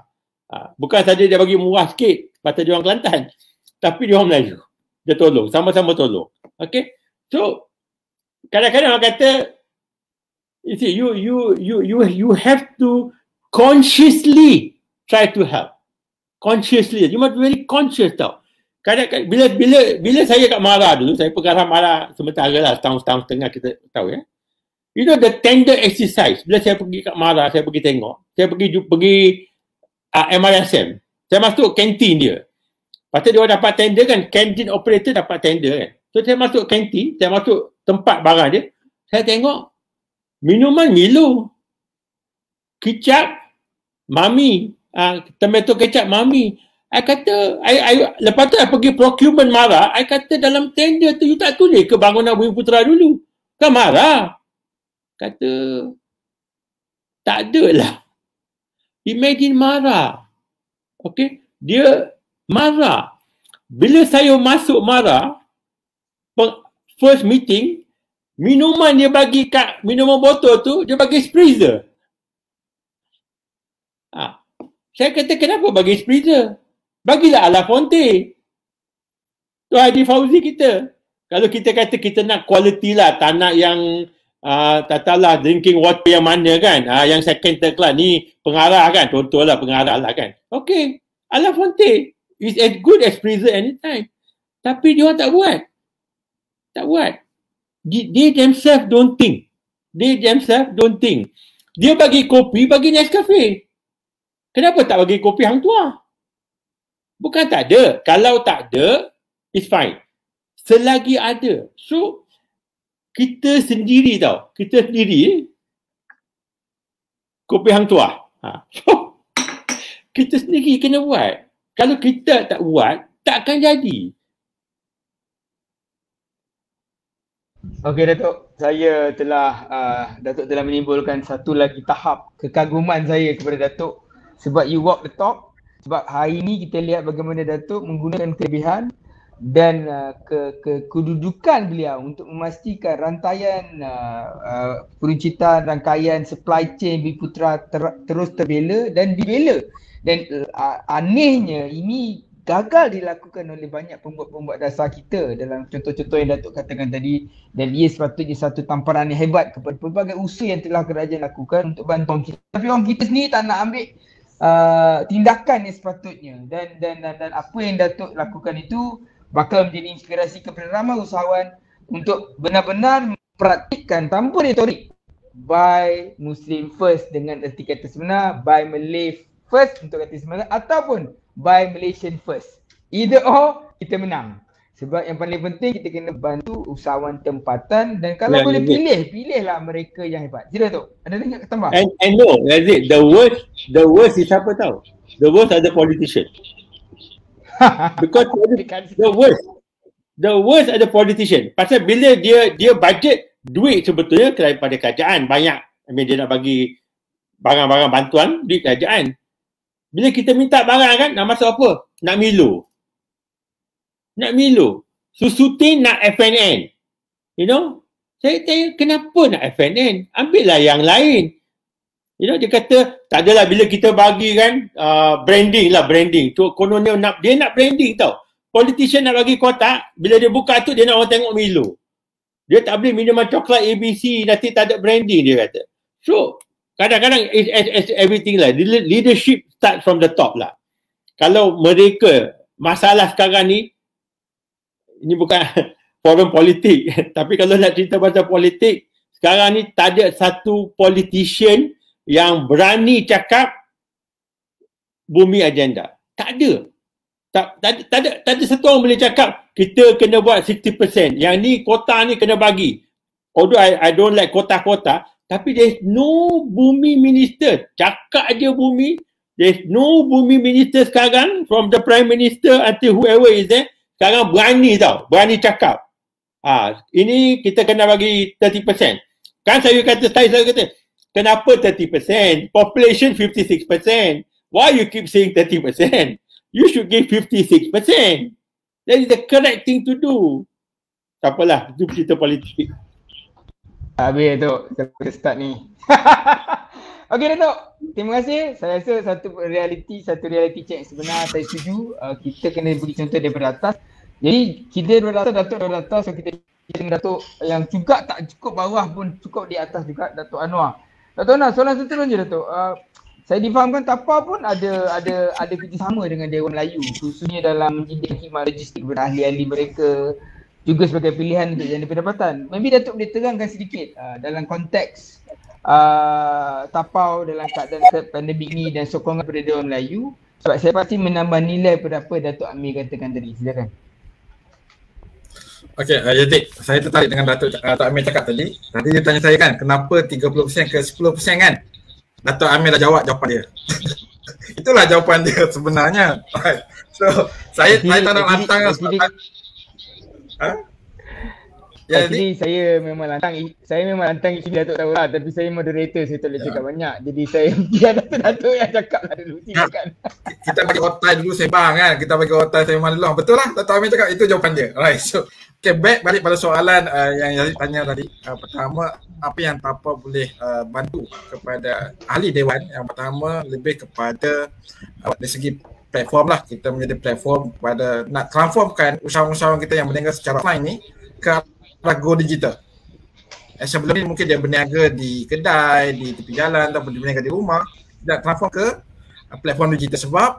Bukan saja dia bagi murah sikit, pasal dia orang Kelantan. Tapi dia orang Melayu. Dia tolong, sama-sama tolong. Okay? So, kadang-kadang orang kata, you see, you have to consciously try to help. Consciously. You must be very conscious tau. Kadang-kadang, bila saya kat Mara dulu, saya pegang Mara sementara lah, setahun setengah kita tahu ya. You know the tender exercise. Bila saya pergi kat Mara, saya pergi tengok. Saya pergi MRSM. Saya masuk kantin dia. Lepas tu dia orang dapat tender kan, canteen operator dapat tender kan. So saya masuk kantin, saya masuk tempat barang dia. Saya tengok minuman Milo, kicap Mami, tomato kecap Mami. I kata, lepas tu I pergi procurement Mara, I kata dalam tender tu you tak tulis ke bangunan Bumi Putera dulu? Kan Mara? Kata, tak ada lah. Imagine Mara. Okay, dia Mara. Bila saya masuk Mara, first meeting, minuman dia bagi kat minuman botol tu, dia bagi freezer. Saya kata, kenapa bagi freezer? Bagilah ala Fonte. Tu Haji Fauzi kita. Kalau kita kata kita nak quality lah, tak nak yang tak tahulah drinking water yang mana kan, yang second third class ni pengarah kan, contohlah pengarah lah kan. Okay, ala Fonte is as good as freezer anytime. Tapi dia orang tak buat. Tak buat. They themselves don't think. Dia bagi kopi, bagi Nescafe. Kenapa tak bagi kopi Hang Tuah? Bukan tak ada. Kalau tak ada, it's fine. Selagi ada. So, kita sendiri tau. Kita sendiri kopi Hang Tuah. So, kita sendiri kena buat. Kalau kita tak buat, tak akan jadi. Okey Datuk, saya Datuk telah menimbulkan satu lagi tahap kekaguman saya kepada Datuk sebab you walk the talk. Sebab hari ini kita lihat bagaimana Datuk menggunakan kelebihan dan kedudukan beliau untuk memastikan rantaian peruncitan, rangkaian supply chain Bumi Putera terus terbela dan dibela. Dan anehnya ini gagal dilakukan oleh banyak pembuat-pembuat dasar kita dalam contoh-contoh yang Datuk katakan tadi, dan ia sepatutnya satu tamparan yang hebat kepada pelbagai usaha yang telah kerajaan lakukan untuk bantu orang kita. Tapi orang kita sendiri tak nak ambil tindakan yang sepatutnya, dan apa yang Datuk lakukan itu bakal menjadi inspirasi kepada ramai usahawan untuk benar-benar mempraktikkan tanpa retorik buy Muslim first dengan erti kata sebenar, buy Malay first untuk kata sebenar, ataupun buy Malaysian first. Either or, kita menang. Sebab yang paling penting kita kena bantu usahawan tempatan, dan kalau boleh pilihlah mereka yang hebat. Sila tu, ada lagi nak tambah? And no, Razid, the worst is apa tahu? The worst are the politician. Because the worst are the politician. Pasal bila dia budget duit sebetulnya daripada kerajaan banyak. I mean, dia nak bagi barang-barang bantuan duit kerajaan. Bila kita minta barang kan, nak masuk apa? Nak Milo. Susu tin nak FNN. You know? Saya tanya, kenapa nak FNN? Ambillah yang lain. You know, dia kata, tak adalah bila kita bagi kan, branding lah, branding. Kononnya dia nak branding tau. Politician nak bagi kotak, bila dia buka tu, dia nak orang tengok Milo. Dia tak boleh minuman coklat ABC, nanti tak ada branding, dia kata. So, kadang-kadang it's everything lah. Leadership start from the top lah. Kalau mereka, masalah sekarang ni, ini bukan forum politik, tapi kalau nak cerita pasal politik, sekarang ni tak ada satu politician yang berani cakap bumi agenda. Tak ada. Tak ada satu orang boleh cakap kita kena buat 60%. Yang ni kota ni kena bagi. Although I don't like kota-kota, tapi there's no bumi minister. Cakap aja bumi. There's no bumi minister sekarang, from the prime minister until whoever is there. Sekarang berani tau. Berani cakap. Ini kita kena bagi 30%. Kan saya kata, kenapa 30%? Population 56%. Why you keep saying 30%? You should give 56%. That is the correct thing to do. Tak apalah, itu cerita politik. Habis Datuk, kita start ni. Okey Datuk, terima kasih. Saya rasa satu reality check sebenar saya setuju. Kita kena beri contoh daripada atas. Jadi kita daripada atas, so kita dengan Datuk yang juga tak cukup bawah pun cukup di atas juga, Datuk Anwar. Datuk Anwar, soalan seterusnya Datuk. Saya difahamkan TAPA pun ada kerjasama dengan Dewan Melayu, khususnya dalam mendidik khidmat logistik kepada ahli-ahli mereka, juga sebagai pilihan untuk jana pendapatan. Maybe Datuk boleh terangkan sedikit dalam konteks TAPA dalam keadaan pandemik ni dan sokongan kepada Dewan Melayu, sebab saya pasti menambah nilai pada apa Datuk Amir katakan tadi. Silakan. Okey, Yatik, saya tertarik dengan Datuk Amir cakap tadi. Tadi dia tanya saya kan, kenapa 30% ke 10% kan? Datuk Amir dah jawab jawapan dia. Itulah jawapan dia sebenarnya. So, saya tak nak lantang. Jadi saya memang lantang isu Datuk tahu lah, tapi saya moderator, saya tak boleh cakap banyak. Jadi saya biar Datuk yang cakap lah dulu. Silakan. Kita bagi otai dulu sembang kan. Kita bagi otai sembang dulu. Betul lah Datuk Amir cakap, itu jawapan dia. Alright. So, balik pada soalan yang Yazid tanya tadi. Pertama, apa yang TAPA boleh bantu kepada ahli Dewan? Yang pertama, lebih kepada dari segi platform lah. Kita menjadi platform pada nak transformkan usahawan-usahawan kita yang berniaga secara offline ni ke arah go digital. Sebelum ni mungkin dia berniaga di kedai, di tepi jalan ataupun dia berniaga di rumah. Dia transform ke platform digital sebab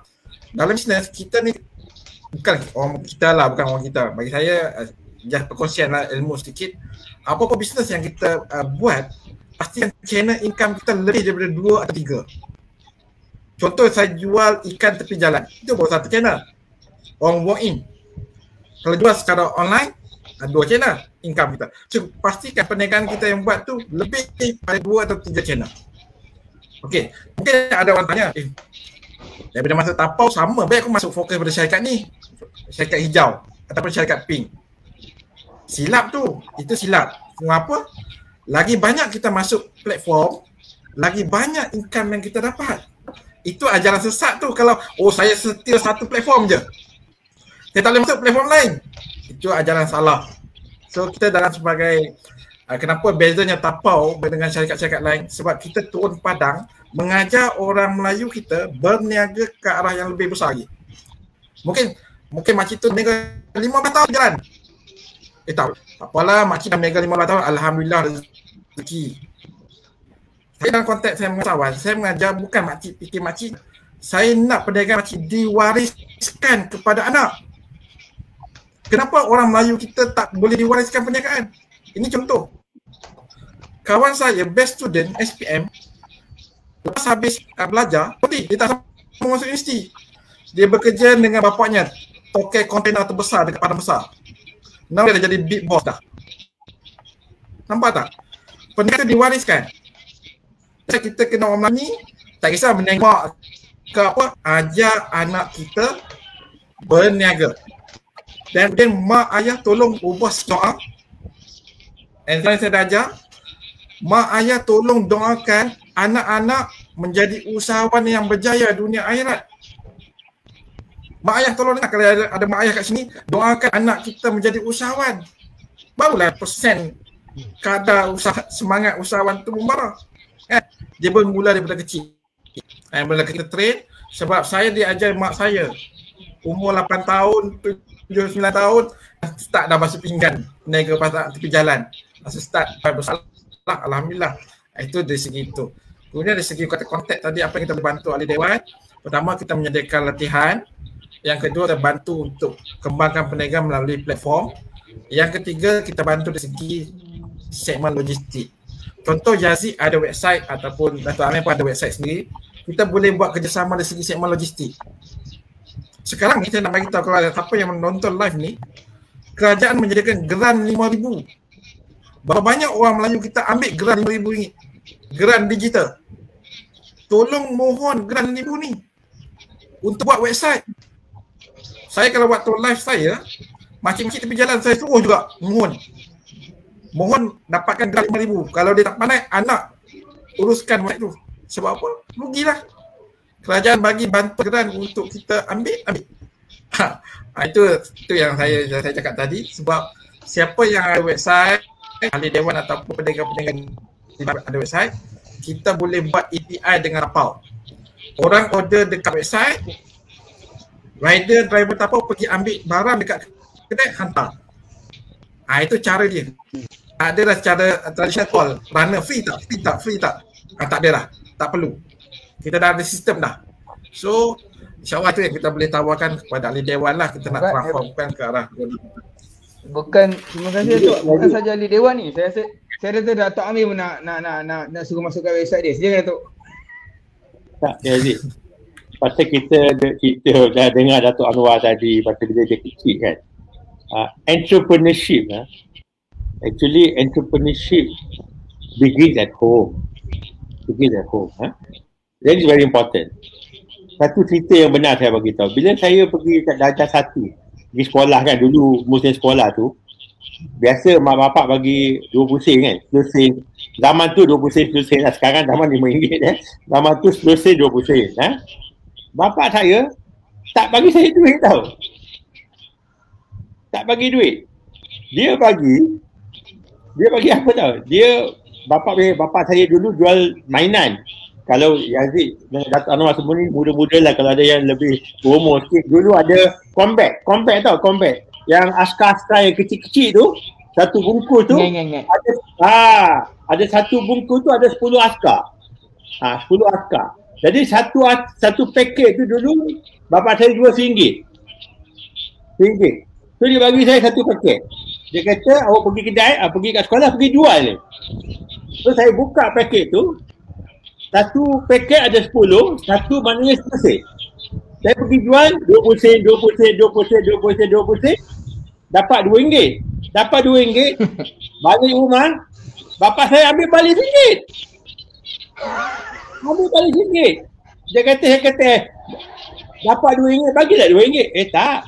dalam bisnes kita ni bukan orang kita lah, bukan orang kita. Bagi saya, just perkongsian lah ilmu sedikit. Apa-apa bisnes yang kita buat, pasti channel income kita lebih daripada 2 atau 3. Contoh saya jual ikan tepi jalan, itu baru satu channel. Orang walk in. Kalau jual secara online, 2 channel income kita. So pastikan perniagaan kita yang buat tu lebih daripada 2 atau 3 channel. Okey, mungkin ada orang tanya, daripada masa tapau sama, baik aku masuk fokus pada syarikat ni, syarikat hijau ataupun syarikat pink. Silap tu, itu silap. Mengapa? Lagi banyak kita masuk platform, lagi banyak income yang kita dapat. Itu ajaran sesat tu. Kalau saya setia satu platform je, saya tak boleh masuk platform lain. Itu ajaran salah. So kita dalam sebagai kenapa bezanya tapau dengan syarikat-syarikat lain, sebab kita turun padang mengajar orang Melayu kita berniaga ke arah yang lebih besar lagi. Mungkin makcik tu berniaga 15 tahun jalan. Tak apalah, makcik dah berniaga 15 tahun, alhamdulillah rezeki. Saya dalam konteks saya mengajar, saya mengajar bukan makcik fikir makcik, saya nak perniagaan makcik diwariskan kepada anak. Kenapa orang Melayu kita tak boleh diwariskan perniagaan? Ini contoh. Kawan saya, best student SPM, lepas habis belajar, dia tak sama masuk universiti. Dia bekerja dengan bapaknya, tokai kontainer terbesar dekat Padang Besar. Now dia dah jadi big boss dah. Nampak tak? Perniagaan diwariskan. Kita kena orang Melayu ni, tak kisah berniaga ke apa, ajar anak kita berniaga. Dan mak ayah tolong ubah doa. Dan saya dah ajar, mak ayah tolong doakan anak-anak menjadi usahawan yang berjaya dunia akhirat. Mak ayah tolong, kalau ada mak ayah kat sini, doakan anak kita menjadi usahawan. Barulah persen kadar semangat usahawan tu membara. Dia bermula daripada kecil. Bila kita train, sebab saya diajar mak saya umur 8 tahun, 7, 9 tahun start dah basuh pinggan berniaga pasar tepi jalan. Masa start bersalah, alhamdulillah. Itu dari segi itu. Kemudian dari segi kata konteks tadi, apa yang kita bantu ahli dewan, pertama kita menyediakan latihan. Yang kedua, kita bantu untuk kembangkan perniagaan melalui platform. Yang ketiga, kita bantu dari segi segmen logistik. Contoh Yazid ada website ataupun Dato' Amir pun ada website sendiri. Kita boleh buat kerjasama dari segi segmen logistik. Sekarang ni saya nak bagi tahu kalau ada siapa yang menonton live ni, kerajaan menyediakan geran 5,000. Berapa banyak orang Melayu kita ambil geran 5,000 ringgit? Geran digital. Tolong mohon geran 5,000 ni untuk buat website. Saya kalau waktu live saya, makcik-makcik tepi jalan saya suruh juga mohon dapatkan geran 5,000. Kalau dia tak pandai, anak uruskan website tu. Sebab apa? Rugilah. Kerajaan bagi bantu geran untuk kita ambil. Itu yang saya cakap tadi. Sebab siapa yang ada website, ahli dewan ataupun pedagang-pedagang ada website, kita boleh buat API dengan rapau. Orang order dekat website, rider, driver tapau pergi ambil barang dekat kedai, hantar. Itu cara dia. Adalah secara tradisional call, runner free tak? Tak ada lah, tak perlu. Kita dah ada sistem dah. So, insyaAllah tu yang kita boleh tawarkan kepada ahli dewan lah. Kita nak transformkan ke arah. Terima kasih Datuk. Bukan saja ahli dewan ni. Saya rasa Dato' Amir pun nak suruh masukkan website dia. Silakan Datuk. Tak, Yazid. Pasal kita dah dengar Dato' Anwar tadi pasal dia kecil kan. Entrepreneurship actually entrepreneurship begins at home. That is very important. Satu cerita yang benar saya bagi tahu. Bila saya pergi kat darjah 1, pergi sekolah kan, dulu musim sekolah tu, biasa mak bapak bagi 20 sen kan, 10 sen. Zaman tu 20 sen, 10 sen lah. Sekarang zaman RM5 Zaman tu 10 sen, 20 sen. Bapak saya tak bagi saya duit tau. Tak bagi duit. Dia bagi apa tau? Bapak saya dulu jual mainan. Kalau Yazid dengan Dato' Anwar semua ni muda-muda lah, kalau ada yang lebih umur sikit. Dulu ada combat tau, combat. Yang askar-askar yang kecil-kecil tu, satu bungkus tu ada satu bungkus tu ada 10 askar. 10 askar. Jadi satu paket tu dulu bapak saya jual RM1. So dia bagi saya satu paket. Dia kata awak pergi kedai, pergi kat sekolah, pergi jual ni. So saya buka paket tu, satu paket ada 10, satu maknanya 10 sen. Saya pergi jual 20 sen, dapat RM2. Balik rumah, bapak saya ambil balik RM1. Dia kata, dapat RM2, bagilah RM2. Tak.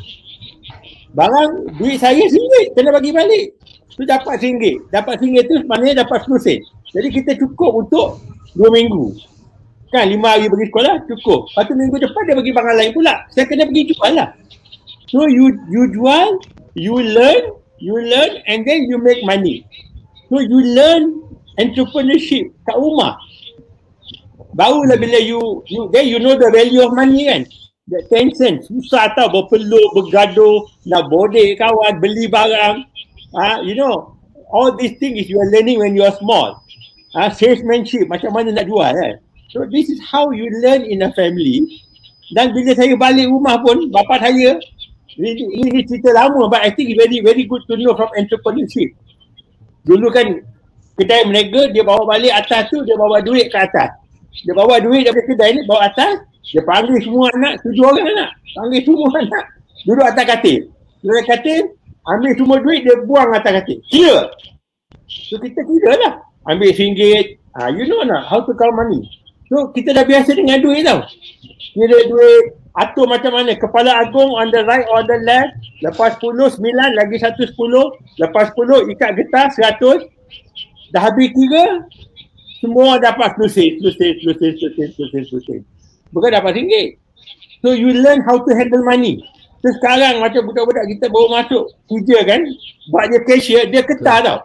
Barang duit saya RM1, kena bagi balik. Tu dapat RM1. Dapat RM1 tu maknanya dapat 10 sen. Jadi kita cukup untuk 2 minggu. Kan 5 hari pergi sekolah cukup. Lepas tu minggu depan dia bagi barang lain pula. Saya kena pergi jual lah. So you jual, you learn and then you make money. So you learn entrepreneurship kat rumah. Barulah bila you know the value of money kan. That 10 cents. Susah tau berpeluh, bergaduh, nak bodek kawan, beli barang. You know, all these things is you are learning when you are small. Salesmanship, macam mana nak jual kan. So this is how you learn in a family. Dan bila saya balik rumah pun, bapa saya, ini cerita lama, but I think very very good to know from entrepreneurship. Dulu kan kedai mereka, dia bawa balik atas tu, dia bawa duit ke atas. Dia bawa duit daripada kedai ni, bawa atas, dia panggil semua anak, 7 orang anak. Panggil semua anak, duduk atas katil. Duduk atas katil, ambil semua duit, dia buang atas katil. Kira. So kita kira lah. Ambil RM1, you know lah, how to count money. So kita dah biasa dengan duit tau. Kira duit, atur macam mana, kepala agung on the right or on the left, lepas 10, 9, lagi 1 10, lepas 10, ikat getah 100, dah habis kira, semua dapat 10 sen. Bukan dapat RM1. So you learn how to handle money. So sekarang macam budak-budak kita baru masuk kerja kan, buat dia cashier, dia ketah tau.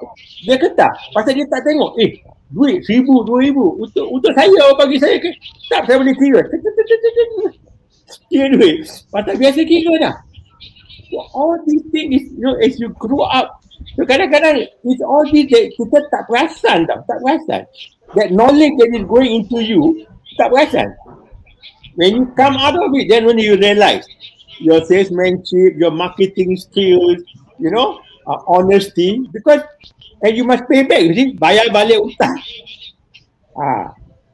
Dia ketah. Pasal dia tak tengok, duit 1,000, 2,000 untuk saya, orang bagi saya ke? Tak, saya boleh kira. Kira duit. Pasal biasa kira dah. So all these things is, as you grow up, so kadang-kadang it's all these that kita tak perasan tau, tak perasan. That knowledge that is going into you, tak perasan. When you come out of it, then when you realize your salesmanship, your marketing skills, honesty, because and you must pay back, you see, bayar balik hutang.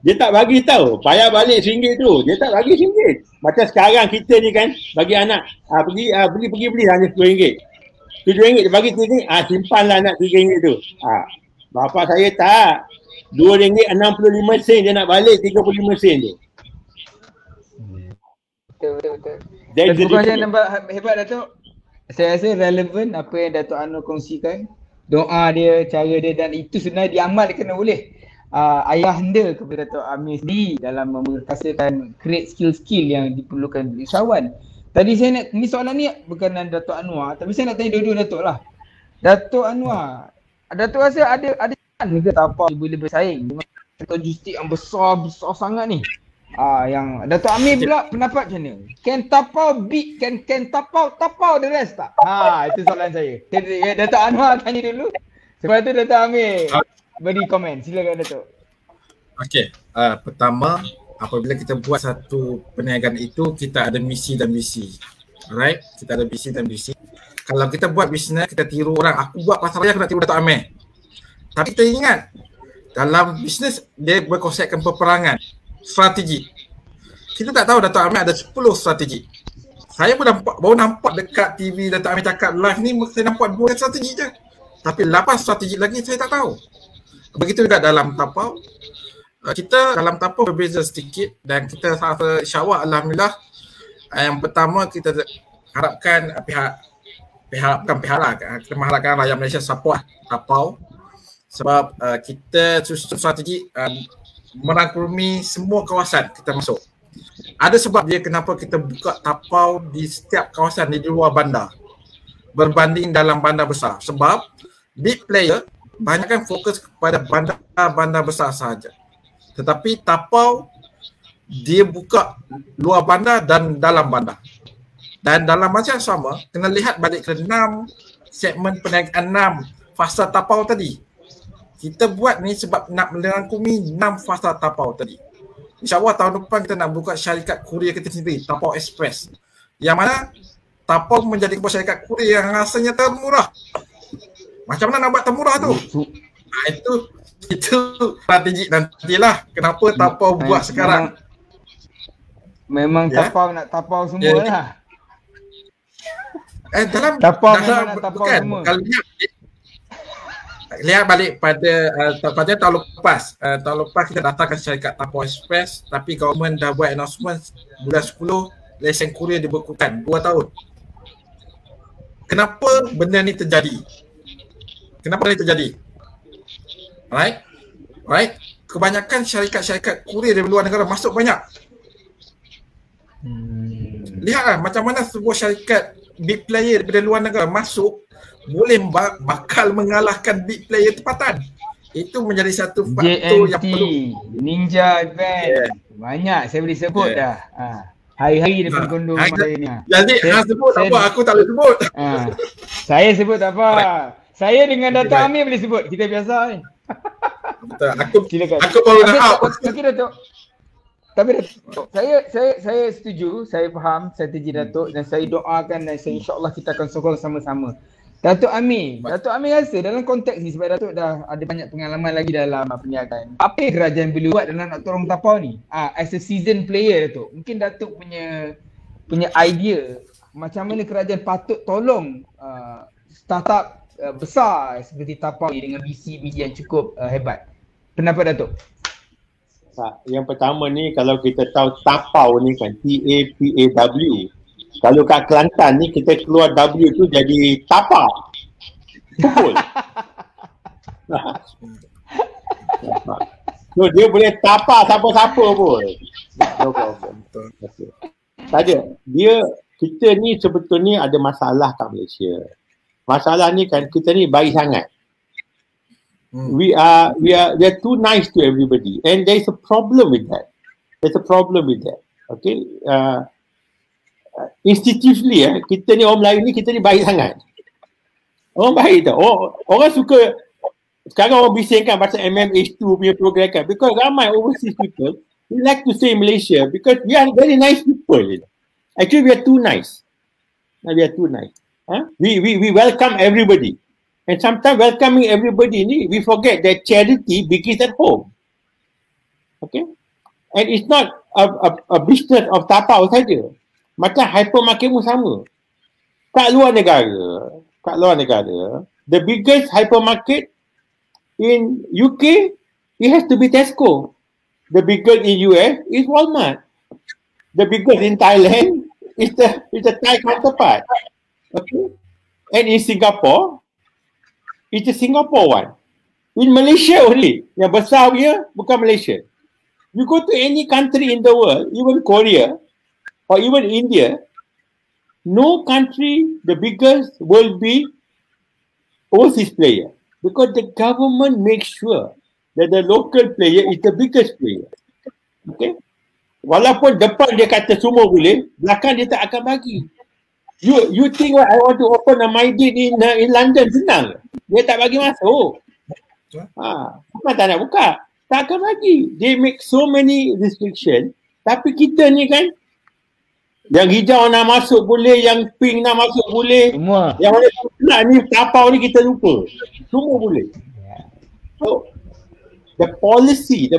Dia tak bagi tahu, bayar balik RM1 tu, dia tak bagi RM1. Macam sekarang kita ni kan, bagi anak, pergi beli hanya RM10. RM7 dia bagi RM3, simpanlah anak RM3 tu. Bapa saya tak, RM2.65 dia nak balik RM35 tu. Betul. Bukan saya nampak hebat Datuk. Saya rasa relevan apa yang Datuk Anwar kongsikan. Doa dia, cara dia, dan itu sebenarnya diamalkan oleh ayahanda kepada Datuk Amir sendiri dalam memperkasakan create skill-skill yang diperlukan usahawan. Tadi saya nak, ni soalan ni bukan Datuk Anwar, tapi saya nak tanya dua-dua Datuk lah. Datuk Anwar, Datuk rasa ada ke tapau boleh bersaing dengan logistik yang besar sangat ni? Yang Datuk Amir pula pendapat macam mana? Can tapau beat, can tapau the rest tak? Itu soalan saya. Datuk Anwar tanya dulu. Sebab tu Datuk Amir beri komen. Silakan Datuk. Okey, pertama apabila kita buat satu perniagaan itu, kita ada misi dan visi. Alright, kita ada misi dan visi. Kalau kita buat bisnes, kita tiru orang. Aku buat pasar raya, aku nak tiru Datuk Amir. Tapi kita ingat, dalam bisnes dia berkonsepkan peperangan, strategi. Kita tak tahu Datuk Amir ada 10 strategi. Saya baru nampak dekat TV Datuk Amir cakap live ni, saya nampak 2 strategi je. Tapi 8 strategi lagi saya tak tahu. Begitu juga dalam tapau. Kita dalam tapau berbeza sedikit dan kita insya-Allah alhamdulillah, yang pertama kita harapkan kita mengharapkan rakyat Malaysia support tapau, sebab kita susun strategi merangkumi semua kawasan kita masuk. Ada sebab dia kenapa kita buka tapau di setiap kawasan di luar bandar berbanding dalam bandar besar, sebab big player banyakkan fokus kepada bandar besar sahaja. Tetapi tapau dia buka luar bandar dan dalam bandar. Dan dalam masa yang sama kena lihat balik ke 6 segmen perniagaan, 6 fasa tapau tadi. Kita buat ni sebab nak merangkumi 6 fasa tapau tadi. InsyaAllah tahun depan kita nak buka syarikat kurier kita sendiri, Tapau Express. Yang mana tapau menjadi sebuah syarikat kurier yang rasanya termurah. Macam mana nak buat termurah tu? Itu strategi nantilah kenapa tapau buat sekarang. Memang tapau nak tapau semua lah. Dalam tapau nak tapau bukan, semua. Kalau lihat balik pada tahun lepas. Tahun lepas kita datangkan syarikat Tapau Express, tapi government dah buat announcement bulan 10 lesen kurier dibekukan 2 tahun. Kenapa benda ni terjadi? Right? Kebanyakan syarikat-syarikat kurier dari luar negara masuk banyak. Lihatlah macam mana sebuah syarikat big player daripada luar negara masuk boleh bakal mengalahkan big player tempatan. Itu menjadi satu faktor yang perlu. Ninja Event. Banyak saya boleh sebut dah. Hari-hari dia berkondom saya ni. Jadi sebut tak apa, aku tak boleh sebut. Saya sebut tak apa. Saya dengan Datuk Amir boleh sebut. Kita biasa ni. Betul. Aku baru nak out. Tapi Datuk, saya setuju, saya faham strategi Datuk dan saya doakan dan saya insya-Allah kita akan sokong sama-sama. Datuk Amir rasa dalam konteks ni sebab Datuk dah ada banyak pengalaman lagi dalam perniagaan. Apa yang kerajaan boleh buat dalam nak tolong tapau ni? As a seasoned player Datuk, mungkin Datuk punya idea macam mana kerajaan patut tolong startup besar seperti tapau ni dengan visi yang cukup hebat. Pendapat Datuk? Yang pertama ni kalau kita tahu tapau ni kan TAPAW. Kalau kat Kelantan ni kita keluar W tu jadi tapa. Betul. So dia boleh tapa siapa-siapa pun. No problem. Tak ada. Dia kita ni sebetulnya ada masalah kat Malaysia. Masalah ni kan kita ni baik sangat. We are too nice to everybody, and there is a problem with that. Okay, instinctively kita ni orang Melayu ni, kita ni baik sangat. Orang baik tau. Orang suka sekarang orang bisingkan pasal MMH2 punya program kan, because ramai overseas people we like to stay in Malaysia because we are very nice people. Actually we are too nice. We welcome everybody. And sometimes welcoming everybody ni, we forget that charity begins at home. Okay? And it's not a business of tapau saja. Macam hypermarket pun sama. Kat luar negara, the biggest hypermarket in UK, it has to be Tesco. The biggest in US is Walmart. The biggest in Thailand is the Thai counterpart. Okay? And in Singapore, it's a Singapore one. In Malaysia only. Yang besar punya bukan Malaysia. You go to any country in the world, even Korea or even India, no country the biggest will be overseas player. Because the government makes sure that the local player is the biggest player. Okay? Walaupun depan dia kata semua boleh, belakang dia tak akan bagi. You think what I want to open a Maidin in London senang? Dia tak bagi masuk. Bukan tak nak buka. Tak akan bagi. They make so many restrictions. Tapi kita ni kan, yang hijau nak masuk boleh, yang pink nak masuk boleh. Semua. Yang mana ni tapau ni kita lupa. Semua boleh. So, the policy,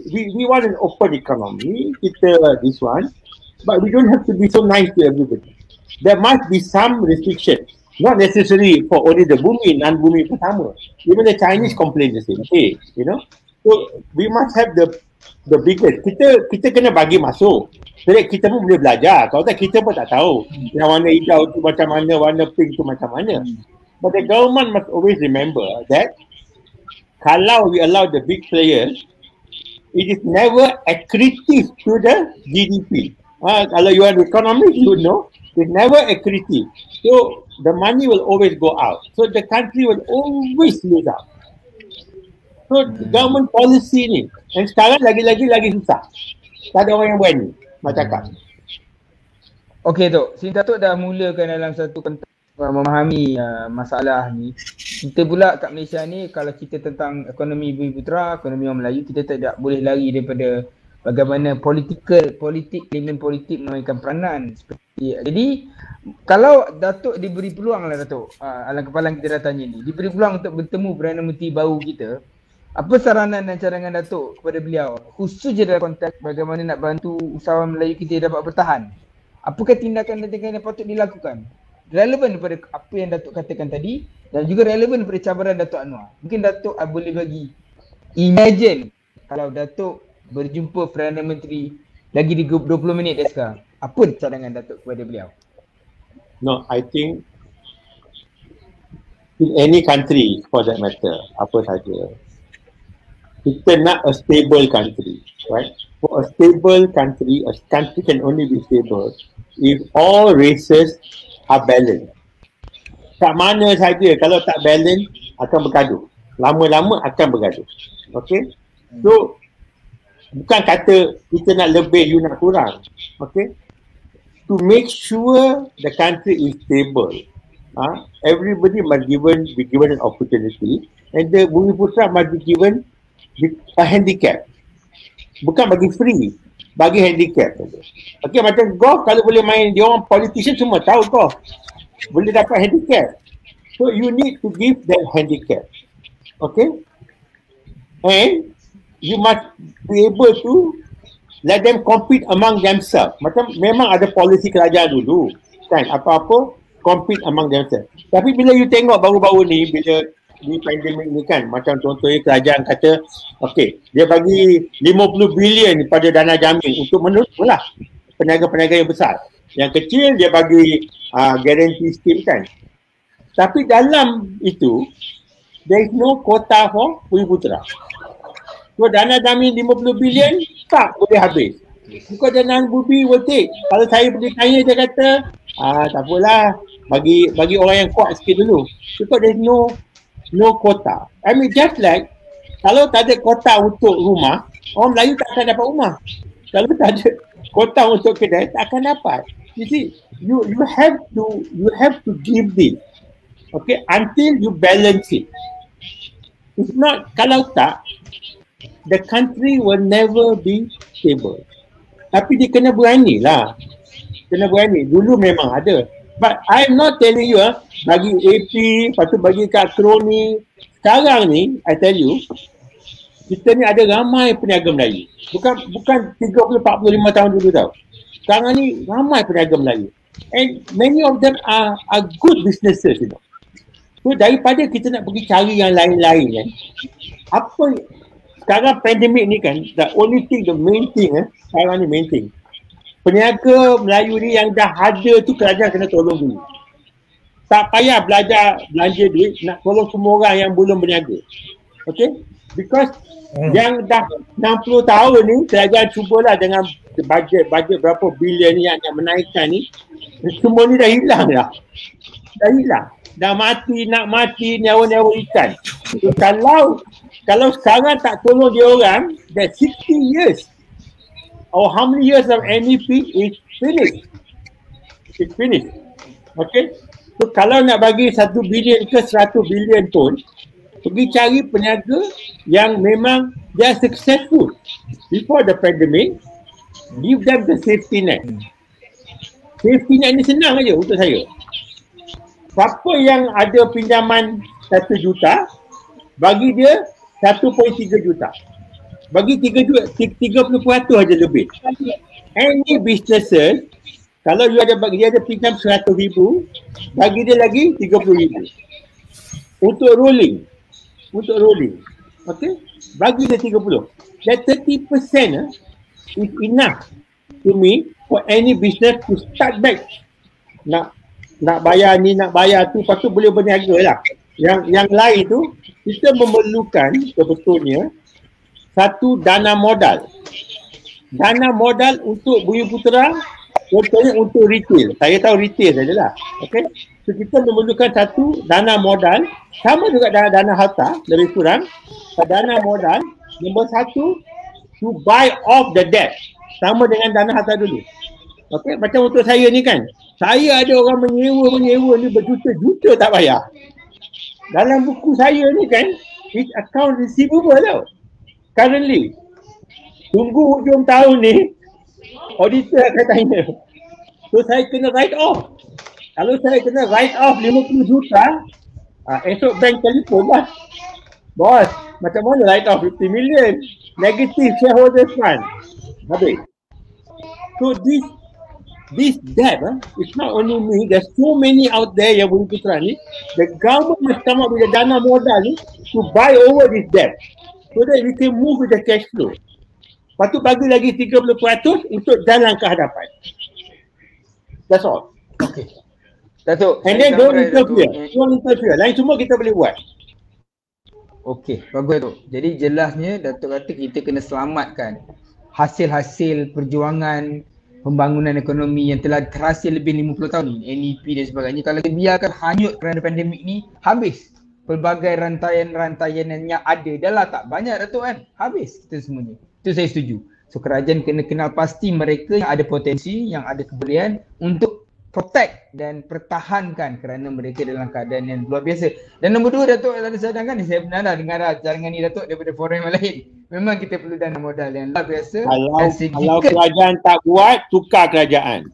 we want an open economy. Kita this one. But we don't have to be so nice to everybody. There must be some restriction. Not necessary for only the bumi, non-bumi pun sama. Even the Chinese complain the same. Hey, you know. So we must have the biggest. Kita kena bagi masuk. Jadi kita pun boleh belajar. Kalau tak kita pun tak tahu. Yang warna hijau tu macam mana, warna pink tu macam mana. But the government must always remember that kalau we allow the big players, it is never accretive to the GDP. Kalau you are an economist, you know. It's never accretive. So the money will always go out. So the country will always lose out. So government policy ni, and sekarang lagi susah. Tak ada orang yang berani nak cakap. Okey Tok, since Datuk dah mulakan dalam satu konteks memahami masalah ni, kita pula kat Malaysia ni kalau kita tentang ekonomi Bumiputera, ekonomi orang Melayu, kita tidak boleh lari daripada bagaimana politik memainkan peranan. Jadi kalau Datuk diberi peluang lah Datuk, alang kepala kita dah tanya ni, diberi peluang untuk bertemu Perdana Menteri baru kita, apa saranan dan cadangan Datuk kepada beliau, khususnya dalam konteks bagaimana nak bantu usahawan Melayu kita dapat bertahan? Apakah tindakan-tindakan yang patut dilakukan? Relevan daripada apa yang Datuk katakan tadi dan juga relevan daripada cabaran Datuk Anwar. Mungkin Datuk boleh bagi imagine kalau Datuk berjumpa Perdana Menteri lagi di 20 minit dah sekarang. Apa cadangan Datuk kepada beliau? No, I think in any country for that matter, apa saja, kita nak a stable country, right? For a stable country, a country can only be stable if all races are balanced. Kat mana saja kalau tak balance akan bergaduh. Lama-lama akan bergaduh. Okay? So, bukan kata kita nak lebih, you nak kurang. Okay? To make sure the country is stable, everybody must be given an opportunity, and the Bumiputera must be given a handicap. Bukan bagi free, bagi handicap. Okay, macam golf kalau boleh main, dia orang politician semua tahu golf. Boleh dapat handicap. So you need to give that handicap. Okay? And you must be able to let them compete among themselves. Macam memang ada polisi kerajaan dulu kan, apa-apa compete among themselves. Tapi bila you tengok baru-baru ni, bila di pandemik ni kan, macam contohnya kerajaan kata okay, dia bagi 50 bilion pada dana jamin untuk menolonglah peniaga-peniaga yang besar. Yang kecil dia bagi guarantee sikit kan. Tapi dalam itu there is no quota for Bumiputera. So dana jamin 50 bilion tak boleh habis. Because the non-bubi will take. Kalau saya boleh kaya, dia kata, tak apalah, bagi orang yang kuat sikit dulu. Because there's no quota. I mean, just like, kalau tak ada kota untuk rumah, orang Melayu tak akan dapat rumah. Kalau tak ada kota untuk kedai, tak akan dapat. You see, you have to give this. Okay, until you balance it. If not, kalau tak, the country will never be stable. Tapi dia kena berani lah. Kena berani. Dulu memang ada. But I'm not telling you, bagi AP, lepas tu bagi kat kroni. Sekarang ni, I tell you, kita ni ada ramai peniaga Melayu. Bukan 30-45 tahun dulu tau. Sekarang ni ramai peniaga Melayu. And many of them are good businesses, you know. So daripada kita nak pergi cari yang lain-lain kan. Sekarang pandemik ni kan, the main thing sekarang ni main thing. Peniaga Melayu ni yang dah ada tu kerajaan kena tolong dulu. Tak payah belanja duit, nak tolong semua orang yang belum berniaga. Okay? Because yang dah 60 tahun ni, kerajaan cubalah dengan bajet berapa bilion ni yang nak menaikkan ni, semua ni dah hilang dah. Dah hilang. Dah mati, nak mati, nyawa-nyawa ikan. So, kalau sekarang tak tolong dia orang, that 60 years or how many years of NEP is finished. It's finished. Okay? So kalau nak bagi 1 bilion ke 100 bilion pun, pergi cari peniaga yang memang they are successful before the pandemic. Give them the safety net. Safety net ni senang aja untuk saya. Siapa yang ada pinjaman 1 juta, bagi dia 1.3 juta. Bagi 30% aja lebih. Any businesses, kalau dia ada pinjam 100,000, bagi dia lagi 30,000. Untuk rolling. Okay? Bagi dia 30. That 30% is enough to me for any business to start back. Nak bayar ni, nak bayar tu, lepas tu boleh berniaga lah. Yang lain tu, kita memerlukan sebetulnya satu dana modal. Dana modal untuk Bumi Putra, contohnya untuk retail. Saya tahu retail sajalah. Okay? So kita memerlukan satu dana modal, sama juga dana harta, lebih kurang. Dana modal, nombor 1, to buy off the debt. Sama dengan dana harta dulu. Okay? Macam untuk saya ni kan, saya ada orang menyewa ni berjuta-juta tak bayar. Dalam buku saya ni kan, it's account receivable tau. Currently. Tunggu hujung tahun ni, auditor akan tanya. So saya kena write off. Kalau saya kena write off 50 juta, esok bank telefon lah. Bos, macam mana write off 50 million? Negative shareholders fund. Habis. So this debt, it's not only me, there's so many out there yang Bumi Putra ni. The government must come up with a dana modal ni to buy over this debt so that we can move with the cash flow. Lepas tu bagi lagi 30% untuk jalan ke hadapan. That's all. Okay. Datuk. And then don't interfere. Lain semua kita boleh buat. Okey, bagus Datuk. Jadi jelasnya Datuk kata kita kena selamatkan hasil-hasil perjuangan pembangunan ekonomi yang telah terhasil lebih 50 tahun ni, NEP dan sebagainya. Kalau kita biarkan hanyut kerana pandemik ni, habis pelbagai rantaian-rantaian yang ada. Dah lah tak banyak Datuk kan, habis kita semuanya. Itu saya setuju. So kerajaan kena kenal pasti mereka yang ada potensi, yang ada kebolehan untuk protect dan pertahankan kerana mereka dalam keadaan yang luar biasa. Dan nombor 2 Datuk ada cadangkan ni, saya pernah dengar cadangan ni Datuk daripada forum yang lain. Memang kita perlu dana modal yang luar biasa. Kalau kerajaan tak buat, tukar kerajaan.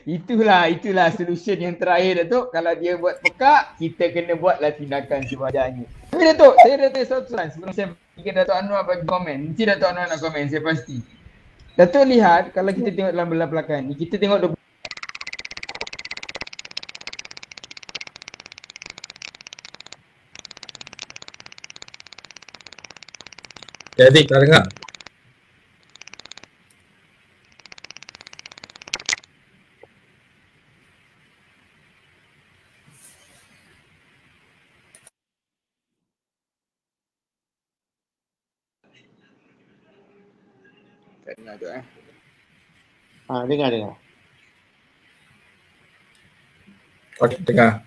Itulah solution yang terakhir Datuk. Kalau dia buat pekak, kita kena buatlah tindakan sewajarnya. Tapi Datuk, saya dah tanya satu soalan sebelum saya fikir Datuk Anwar bagi komen. Mesti Datuk Anwar nak komen, saya pasti. Datuk lihat kalau kita tengok dalam belakang ni, kita tengok Jadi tak dengar. Tak dengar tu Dengar. Okey, dengar.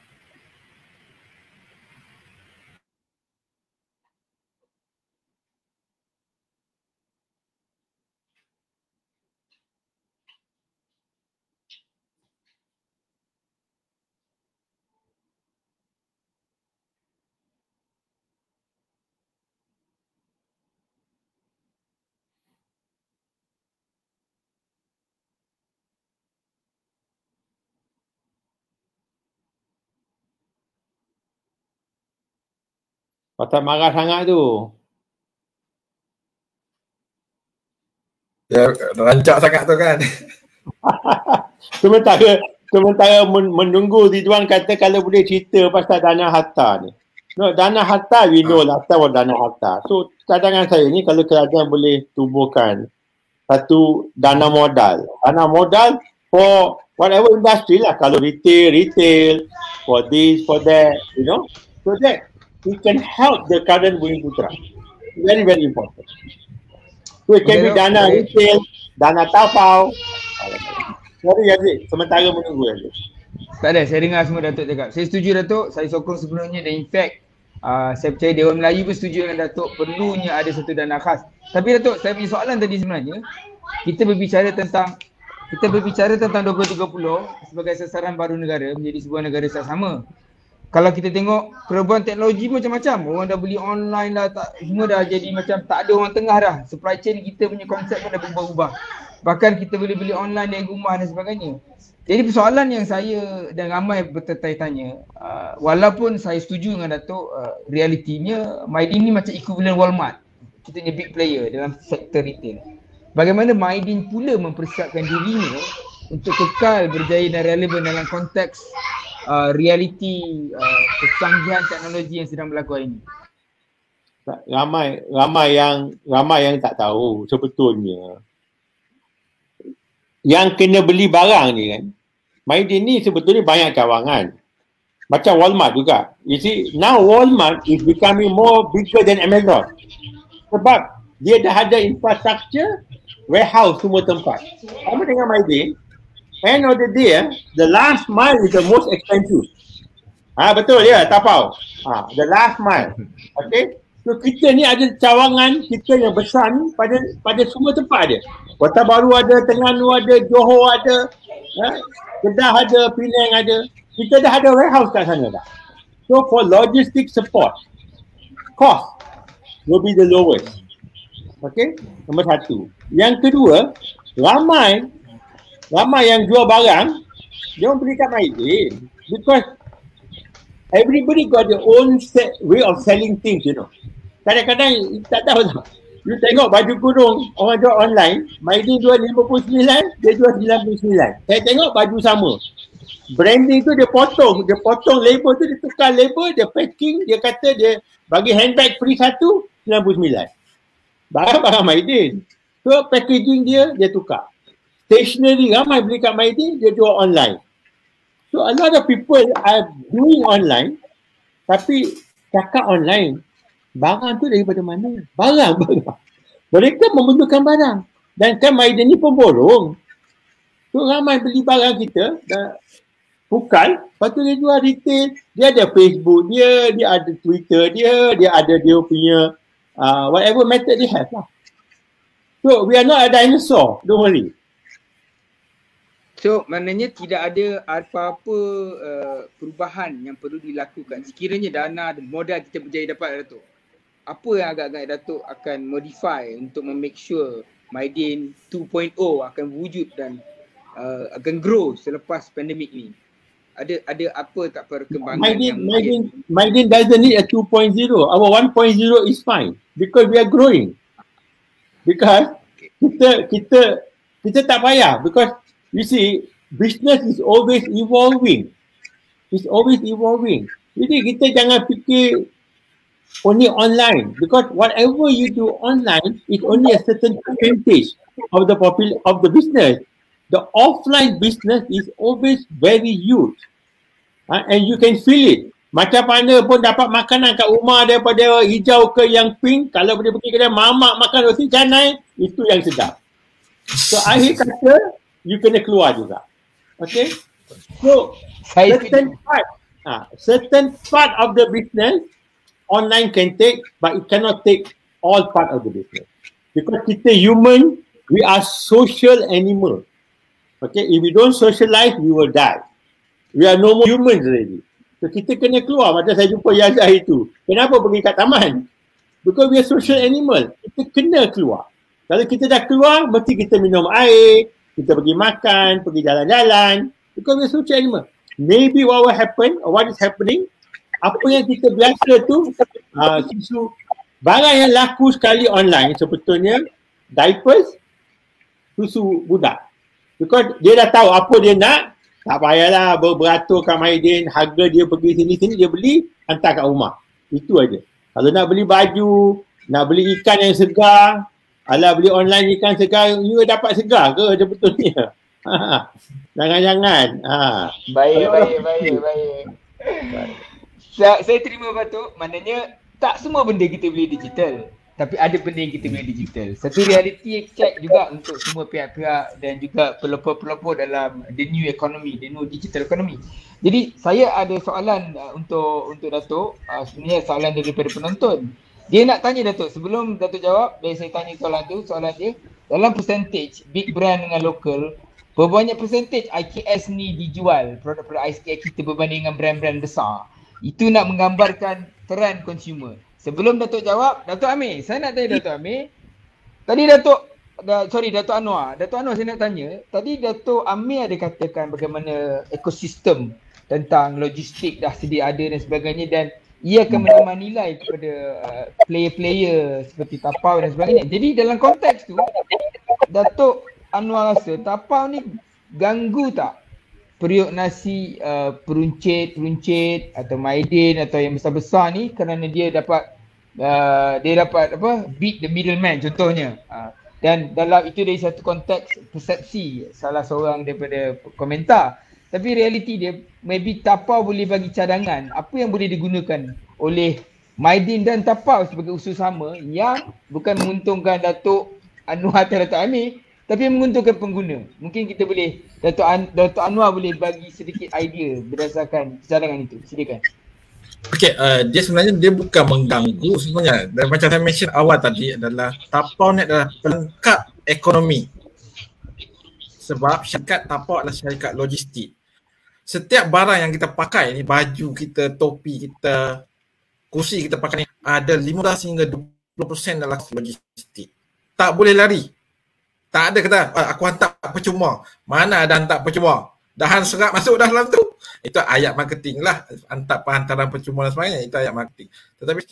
Pasal marah sangat tu. Ya, rancak sangat tu kan. Sementara menunggu Ridwan kata kalau boleh cerita pasal dana harta ni. No, dana harta we know lah what dana harta. So cadangan saya ni kalau kerajaan boleh tubuhkan satu dana modal. Dana modal for whatever industry lah. Kalau retail, for this, for that, you know. So that we can help the current Bumi Putra. Very, very important. So it can be dana retail, dana tapau. Sorry Aziz, sementara menunggu Aziz. Tak ada, saya dengar semua Datuk cakap. Saya setuju Datuk, saya sokong sepenuhnya dan in fact saya percaya Dewan Melayu pun setuju dengan Datuk perlunya ada satu dana khas. Tapi Datuk, saya punya soalan tadi sebenarnya, kita berbicara tentang 2030 sebagai sasaran baru negara menjadi sebuah negara sama. Kalau kita tengok perubahan teknologi macam-macam, orang dah beli online lah, semua dah jadi macam tak ada orang tengah dah. Supply chain kita punya konsep pun dah berubah-ubah. Bahkan kita boleh beli online dari rumah dan sebagainya. Jadi persoalan yang saya dan ramai bertanya, walaupun saya setuju dengan Datuk, realitinya Mydin ni macam equivalent Walmart. Kita ni big player dalam sektor retail. Bagaimana Mydin pula mempersiapkan dirinya untuk kekal berjaya dan relevan dalam konteks realiti kecanggihan teknologi yang sedang berlaku hari ini? Ramai yang tak tahu sebetulnya. Yang kena beli barang ni kan, Mydin ni sebetulnya banyak cawangan. Macam Walmart juga. You see, now Walmart is becoming more bigger than Amazon. Sebab dia dah ada infrastructure, warehouse semua tempat. Sama dengan Mydin, end of the day, the last mile is the most expensive. Betul ya, tapau. The last mile. Okay. So kita ni ada cawangan kita yang besar ni pada semua tempat ada. Kota Baru ada, Terengganu ada, Johor ada, Kedah ada, Penang ada. Kita dah ada warehouse kat sana dah. So for logistic support, cost will be the lowest. Okay, nombor satu. Yang kedua, ramai yang jual barang, dia orang beli kat Mydin because everybody got their own way of selling things, you know. Kadang-kadang tak tahu tak. You tengok baju kurung orang jual online, Mydin jual 59, dia jual 99. Saya tengok baju sama. Branding tu dia potong label tu, dia tukar label, dia packing, dia kata dia bagi handbag free 99. Barang-barang Mydin. So packaging dia tukar. Stationery ramai beli kat Mydin, dia jual online. So a lot of people are doing online, tapi cakap online, barang tu daripada mana? Barang. Mereka membutuhkan barang. Dan kan Mydin ni pemborong. So ramai beli barang kita, bukan, lepas tu dia jual retail. Dia ada Facebook dia ada Twitter dia ada dia punya whatever method dia have lah. So we are not a dinosaur, don't worry. So maknanya tidak ada apa-apa perubahan yang perlu dilakukan sekiranya dana dan modal kita berjaya dapat, Datuk. Apa yang agak-agak Datuk akan modify untuk make sure Mydin 2.0 akan wujud dan akan grow selepas pandemik ni? Ada apa tak perkembangan Mydin doesn't need a 2.0. Our 1.0 is fine because we are growing. Because kita tak payah because you see, business is always evolving. It's always evolving. Jadi kita jangan fikir only online because whatever you do online is only a certain percentage of the business. The offline business is always very huge. And you can feel it. Macam mana pun dapat makanan kat rumah daripada hijau ke yang pink, kalau boleh pergi kedai mamak makan roti canai, itu yang sedap. So akhir kata you kena keluar juga. Okay. So Saya certain part of the business online can take, but it cannot take all part of the business. Because kita human, we are social animal. Okay, if we don't socialize, we will die. We are no more humans already. So kita kena keluar. Macam saya jumpa Yazah itu. Kenapa pergi kat taman? Because we are social animal. Kita kena keluar. Kalau kita dah keluar, mesti kita minum air, kita pergi makan, pergi jalan-jalan. Because we are social animal. Maybe what will happen, or what is happening, apa yang kita biasa tu, barang yang laku sekali online sebetulnya diapers, susu budak. Because dia dah tahu apa dia nak, tak payahlah beratur kat Maidin, harga dia pergi sini-sini, dia beli, hantar kat rumah. Itu aja. Kalau nak beli baju, nak beli ikan yang segar, alah beli online ikan segar, you dapat segar ke sebetulnya? Jangan-jangan. Baik. Saya terima Batuk, maknanya tak semua benda kita beli digital. Tapi ada benda yang kita beli digital. Satu reality check juga untuk semua pihak-pihak dan juga pelopor-pelopor dalam the new economy, the new digital economy. Jadi saya ada soalan untuk Datuk, sebenarnya soalan daripada penonton. Dia nak tanya Datuk, sebelum Datuk jawab, bila saya tanya soalan dia, dalam percentage big brand dengan local, berapa banyak percentage IKS ni dijual, produk-produk IKS kita berbanding dengan brand-brand besar. Itu nak menggambarkan trend consumer. Sebelum Datuk jawab, Datuk Amir, saya nak tanya Datuk Amir. Tadi Datuk Anwar. Datuk Anwar saya nak tanya, tadi Datuk Amir ada katakan bagaimana ekosistem tentang logistik dah sedia ada dan sebagainya, dan ia akan menambah nilai kepada player-player seperti Tapau dan sebagainya. Jadi dalam konteks tu, Datuk Anwar rasa Tapau ni ganggu tak periuk nasi peruncit atau Maidin atau yang besar-besar ni, kerana dia dapat beat the middleman contohnya. Dan dalam itu dari satu konteks persepsi salah seorang daripada komentar. Tapi realiti dia, maybe Tapau boleh bagi cadangan apa yang boleh digunakan oleh Maidin dan Tapau sebagai usus sama yang bukan menguntungkan Datuk Anwar atau Datuk Amir, tapi menguntungkan pengguna. Mungkin kita boleh, Datuk Anwar boleh bagi sedikit idea berdasarkan cadangan itu. Silakan. Okey, dia sebenarnya dia bukan mengganggu sebenarnya. Dan macam saya mention awal tadi adalah Tapau ni adalah pelengkap ekonomi. Sebab syarikat Tapau adalah syarikat logistik. Setiap barang yang kita pakai ni, baju kita, topi kita, kursi kita pakai ni, ada 15 hingga 20% dalam logistik. Tak boleh lari. Tak ada kata aku hantar percuma. Mana ada hantar percuma? Dahan serap masuk dah dalam tu. Itu ayat marketing lah. Hantaran percuma dan sebagainya. Itu ayat marketing. Tetapi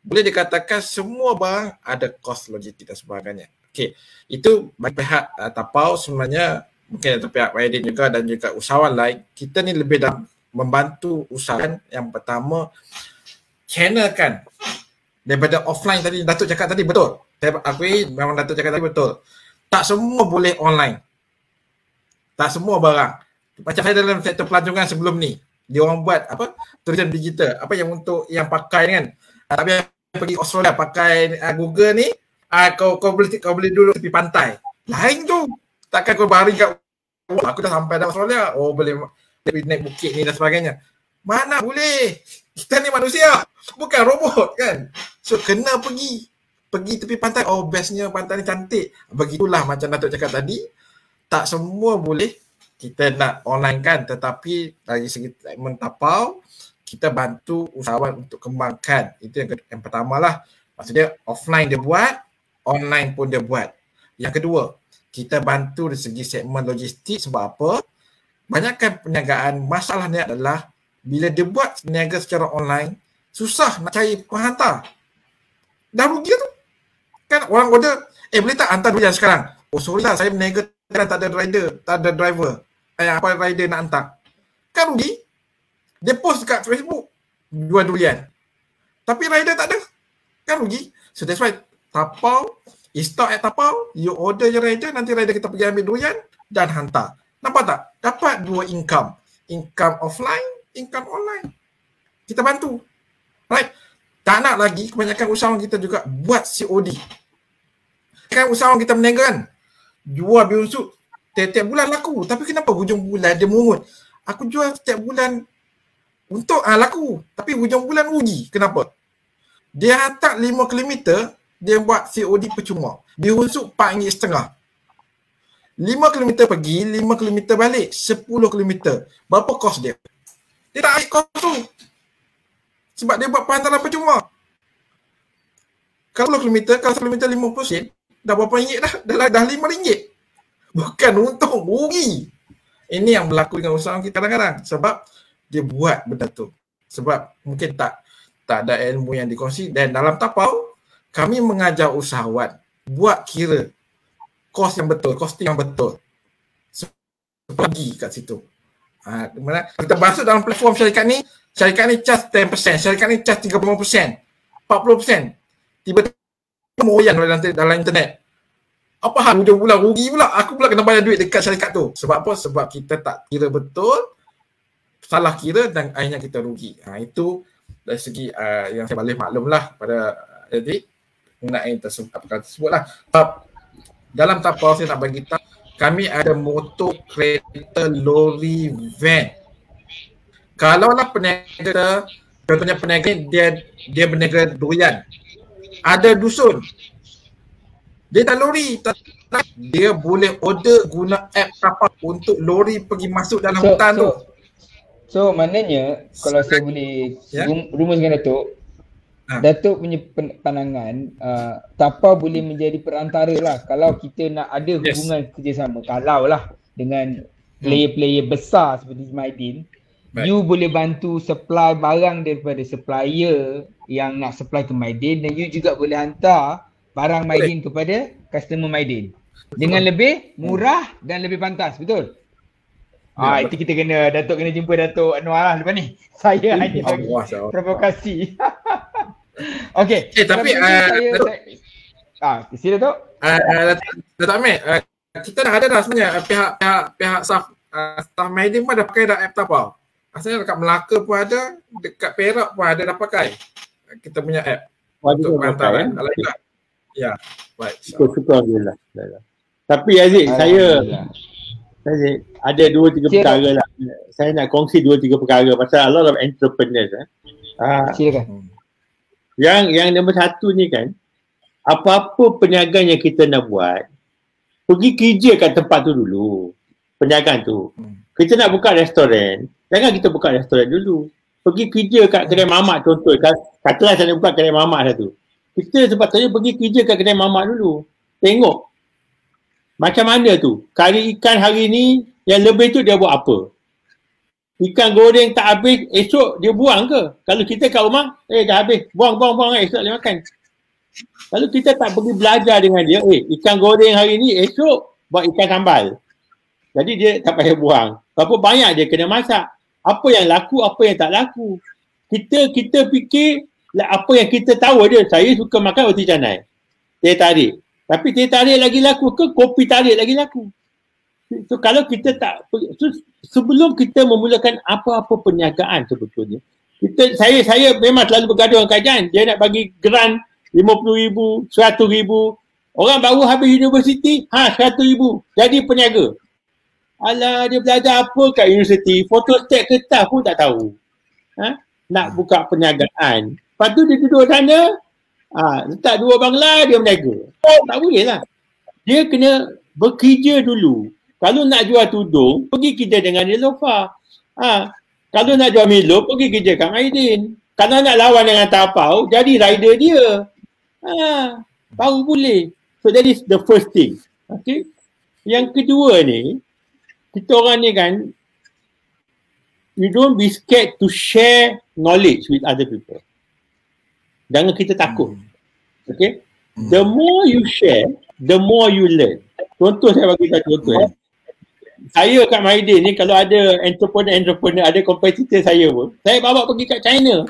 boleh dikatakan semua barang ada kos logistik dan sebagainya. Okey. Itu bagi pihak Tapau sebenarnya, mungkin ada pihak Maidin juga dan juga usahawan lain. Kita ni lebih dalam membantu usahawan. Yang pertama, channel kan. Daripada offline tadi, Datuk cakap tadi betul. Saya akui memang Datuk cakap tadi betul. Tak semua boleh online. Tak semua barang. Macam saya dalam sektor pelancongan sebelum ni, dia orang buat apa? Tulisan digital. Apa yang untuk yang pakai kan? Tapi pergi Australia pakai Google ni, kau boleh duduk tepi pantai. Lain tu. Takkan kau baring kat aku dah sampai dalam Australia. Oh boleh naik bukit ni dan sebagainya. Mana boleh? Kita ni manusia, bukan robot kan. So kena pergi tepi pantai. Oh bestnya pantai ni cantik. Begitulah macam Datuk cakap tadi, tak semua boleh kita nak online kan, tetapi dari segi segmen Tapau kita bantu usahawan untuk kembangkan. Itu yang pertama lah. Maksudnya offline dia buat, online pun dia buat. Yang kedua, kita bantu dari segi segmen logistik. Sebab apa? Banyakkan perniagaan, masalahnya adalah bila dia buat niaga secara online, susah nak cari penghantar. Dah rugi tu. Kan orang order, boleh tak hantar durian sekarang? Oh sorry lah, saya berniaga tak ada rider, tak ada driver. Apa rider nak hantar? Kan rugi. Dia post dekat Facebook, jual durian. Tapi rider tak ada. Kan rugi. So that's why Tapau, stock at Tapau, you order je rider, nanti rider kita pergi ambil durian dan hantar. Nampak tak? Dapat dua income. Income offline, income online. Kita bantu. Right? Tak nak lagi, kebanyakan usahawan kita juga buat COD. Kan usahawan kita berniaga kan? jual biunsut tiap-tiap bulan laku. Tapi kenapa hujung bulan dia mungut? Aku jual setiap bulan untuk laku. Tapi hujung bulan rugi. Kenapa? Dia hantar 5 km, dia buat COD percuma. Biunsut RM4.5. 5 km pergi, 5 km balik, 10 km. Berapa kos dia? Dia tak ambil kos tu. Sebab dia buat penghantaran percuma. Kalau 10 km, kalau 10 km 50 sen, dah berapa ringgit dah? Dah RM5. Bukan untung, rugi. Ini yang berlaku dengan usahawan kita kadang-kadang. Sebab dia buat benda tu. Sebab mungkin tak ada ilmu yang dikongsi. Dan dalam tapau, kami mengajar usahawan buat kira kos yang betul, costing yang betul. Pergi kat situ. Kita masuk dalam platform syarikat ni charge 10%, syarikat ni charge 35%, 40%. Tiba-tiba moyang dalam internet. Apa hal hujung bulan rugi pula? Aku pula kena bayar duit dekat syarikat tu. Sebab apa? Sebab kita tak kira betul, salah kira dan akhirnya kita rugi. Itu dari segi yang saya boleh maklumlah pada adik mengenai perkara tersebut lah. Dalam tapau saya nak bagi tahu, kami ada motor, kereta, lori, van. Kalaulah peniaga, contohnya peniaga dia berniaga durian, ada dusun, dia tak lori, dia boleh order guna app tapau untuk lori pergi masuk dalam hutan tu. So maknanya kalau saya boleh rumuskan Datuk punya pandangan, tapau boleh menjadi perantara lah kalau kita nak ada hubungan kerjasama. Kalau lah dengan player-player besar seperti Maidin, you boleh bantu supply barang daripada supplier yang nak supply ke Maidin, dan you juga boleh hantar barang Maidin kepada customer Maidin dengan lebih murah dan lebih pantas, betul? Itu kita Datuk kena jumpa Datuk Anwar lah lepas ni. Saya hanya bagi provokasi. Okey. Tapi sila Datuk. Datuk Ahmed, kita dah ada dah sebenarnya pihak staff Maidin pun dah pakai dah app tapau. Asalnya dekat Melaka pun ada, dekat Perak pun ada dah pakai kita punya app untuk penghantaran. Ya, baik. Syukur Alhamdulillah. Tapi Aziz, saya ada 2-3 perkara lah. Saya nak kongsi 2-3 perkara pasal a lot of entrepreneurs. Silakan. Yang nombor satu ni kan, apa-apa perniagaan yang kita nak buat, pergi kerja kat tempat tu dulu, perniagaan tu. Kita nak buka restoran, jangan kita buka restoran dulu. Pergi kerja kat kedai mamak contoh, katalah saya nak buka kedai mamak satu. Kita sepatutnya pergi kerja kat kedai mamak dulu. Tengok macam mana tu, kari ikan hari ni yang lebih tu dia buat apa. Ikan goreng tak habis, esok dia buang ke? Kalau kita kat rumah, dah habis, buang, esok boleh makan. Kalau kita tak pergi belajar dengan dia, ikan goreng hari ni, esok buat ikan sambal. Jadi dia tak payah buang. Berapa banyak dia kena masak. Apa yang laku, apa yang tak laku. Kita fikir apa yang kita tahu dia. Saya suka makan roti canai, teh tarik. Tapi teh tarik lagi laku ke kopi tarik lagi laku? So kalau kita tak, sebelum kita memulakan apa-apa perniagaan sebetulnya, saya memang selalu bergaduh dengan kajian. Dia nak bagi grant RM50,000, RM100,000. Orang baru habis universiti, RM100,000 jadi peniaga. Alah, dia belajar apa kat universiti? Photostat kertas pun tak tahu. Nak buka perniagaan. Lepas tu dia duduk sana, letak 2 bangla, dia berniaga. Tak boleh lah. Dia kena bekerja dulu. Kalau nak jual tudung, pergi kerja dengan Nilofa. Kalau nak jual Milo, pergi kerja kat Maidin. Kalau nak lawan dengan tapau, jadi rider dia. Baru boleh. So that is the first thing. Okay. Yang kedua ni, kita orang ni kan, you don't be scared to share knowledge with other people. Jangan kita takut. Okay. The more you share, the more you learn. Contoh saya bagi satu contoh. Saya kat Maidin ni kalau ada entrepreneur, ada kompetitor saya pun, saya bawa pergi kat China.